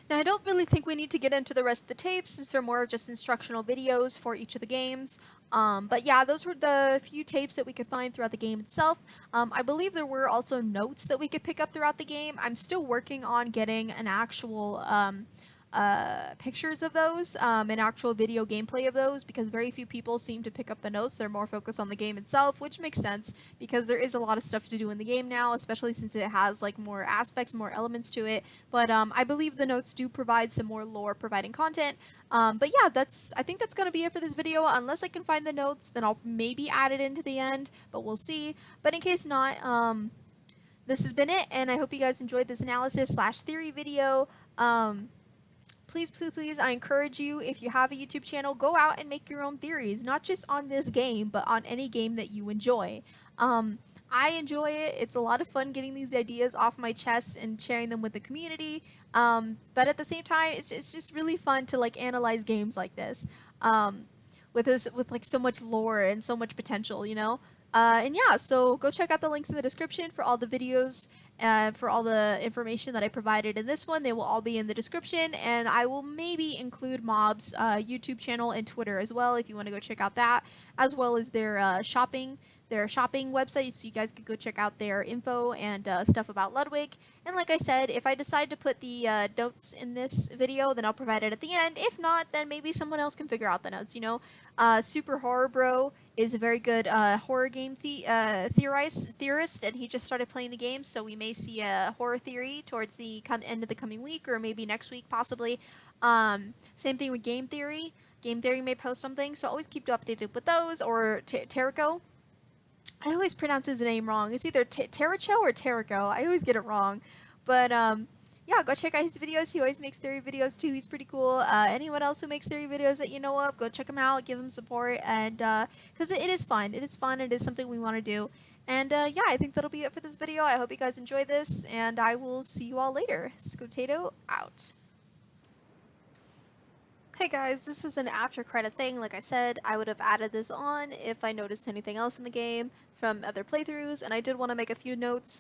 [SPEAKER 1] Now, I don't really think we need to get into the rest of the tapes, since they're more just instructional videos for each of the games. But yeah, those were the few tapes that we could find throughout the game itself. I believe there were also notes that we could pick up throughout the game. I'm still working on getting an actual pictures of those, an actual video gameplay of those, because very few people seem to pick up the notes. They're more focused on the game itself, which makes sense, because there is a lot of stuff to do in the game now, especially since it has like more aspects, more elements to it. But I believe the notes do provide some more lore providing content. But yeah, I think that's going to be it for this video. Unless I can find the notes, then I'll maybe add it into the end, but we'll see. But in case not, this has been it, and I hope you guys enjoyed this analysis / theory video. Please, please, please, I encourage you, if you have a YouTube channel, go out and make your own theories, not just on this game, but on any game that you enjoy. I enjoy it. It's a lot of fun getting these ideas off my chest and sharing them with the community. But at the same time, it's just really fun to like analyze games like this, with like so much lore and so much potential, you know? And yeah, so go check out the links in the description for all the videos, for all the information that I provided in this one. They will all be in the description, and I will maybe include Mob's YouTube channel and Twitter as well, if you want to go check out that, as well as their shopping website, so you guys can go check out their info and stuff about Ludwig. And like I said, if I decide to put the notes in this video, then I'll provide it at the end. If not, then maybe someone else can figure out the notes, you know? Super Horror Bro is a very good horror game theorist, and he just started playing the game, so we may see a horror theory towards the end of the coming week, or maybe next week possibly. Same thing with Game Theory. Game Theory may post something, so always keep updated with those, or Terrico. I always pronounce his name wrong. It's either Terricho or Terrico. I always get it wrong. But yeah, go check out his videos. He always makes theory videos too. He's pretty cool. Anyone else who makes theory videos that you know of, go check him out, give him support, and because it is fun. It is fun. It is something we want to do. And yeah, I think that'll be it for this video. I hope you guys enjoyed this, and I will see you all later. Scotato out. Hey guys, this is an after credit thing. Like I said, I would have added this on if I noticed anything else in the game from other playthroughs, and I did want to make a few notes.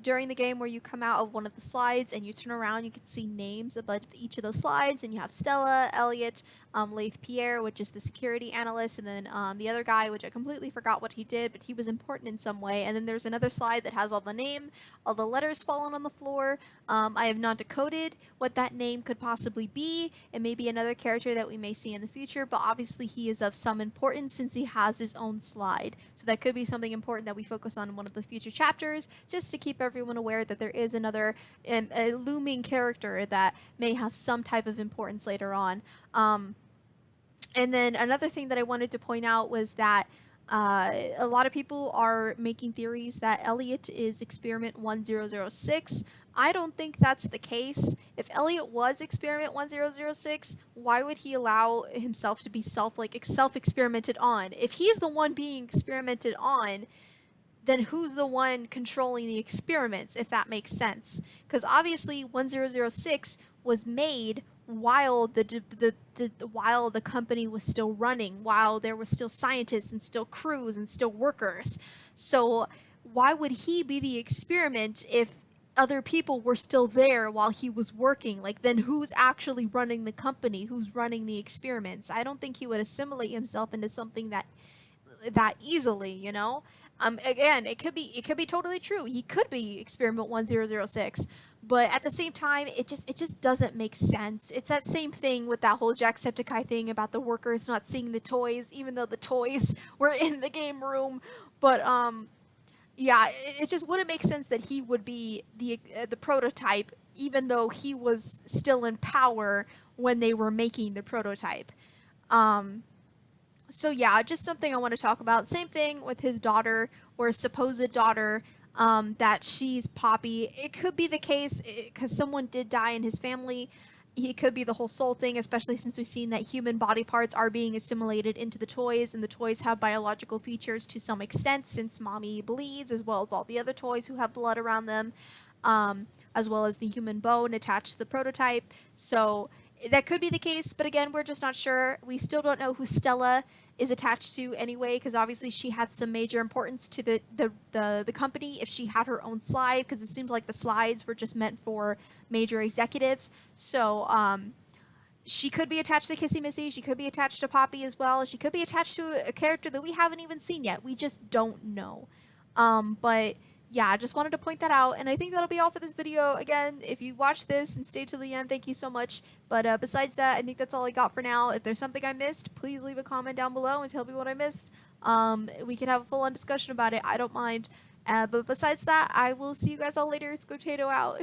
[SPEAKER 1] During the game where you come out of one of the slides and you turn around, you can see names above each of those slides, and you have Stella, Elliot, Laith Pierre, which is the security analyst, and then the other guy, which I completely forgot what he did, but he was important in some way. And then there's another slide that has all the letters fallen on the floor. I have not decoded what that name could possibly be. It may be another character that we may see in the future, but obviously he is of some importance since he has his own slide. So that could be something important that we focus on in one of the future chapters, just to keep everyone aware that there is another a looming character that may have some type of importance later on. And then another thing that I wanted to point out was that a lot of people are making theories that Elliot is experiment 1006. I don't think that's the case. If Elliot was experiment 1006, why would he allow himself to be self-experimented on? If he's the one being experimented on, then who's the one controlling the experiments, if that makes sense? Because obviously 1006 was made while the company was still running, while there were still scientists and still crews and still workers. So why would he be the experiment if other people were still there while he was working? Like, then who's actually running the company? Who's running the experiments? I don't think he would assimilate himself into something that easily, you know. Again, it could be totally true. He could be experiment 1006, but at the same time, it just doesn't make sense. It's that same thing with that whole Jacksepticeye thing about the workers not seeing the toys, even though the toys were in the game room. But yeah, it just wouldn't make sense that he would be the prototype, even though he was still in power when they were making the prototype. So yeah, just something I want to talk about. Same thing with his daughter, or supposed daughter, that she's Poppy. It could be the case because someone did die in his family. It could be the whole soul thing, especially since we've seen that human body parts are being assimilated into the toys, and the toys have biological features to some extent since mommy bleeds, as well as all the other toys who have blood around them, as well as the human bone attached to the prototype. So that could be the case, but again, we're just not sure. We still don't know who Stella is attached to anyway, because obviously she had some major importance to the company if she had her own slide, because it seems like the slides were just meant for major executives. So she could be attached to Kissy Missy. She could be attached to Poppy as well. She could be attached to a character that we haven't even seen yet. We just don't know. But yeah, I just wanted to point that out, and I think that'll be all for this video. Again, if you watched this and stayed to the end, thank you so much. But besides that, I think that's all I got for now. If there's something I missed, please leave a comment down below and tell me what I missed. We can have a full-on discussion about it. I don't mind. But besides that, I will see you guys all later. It's Potato out.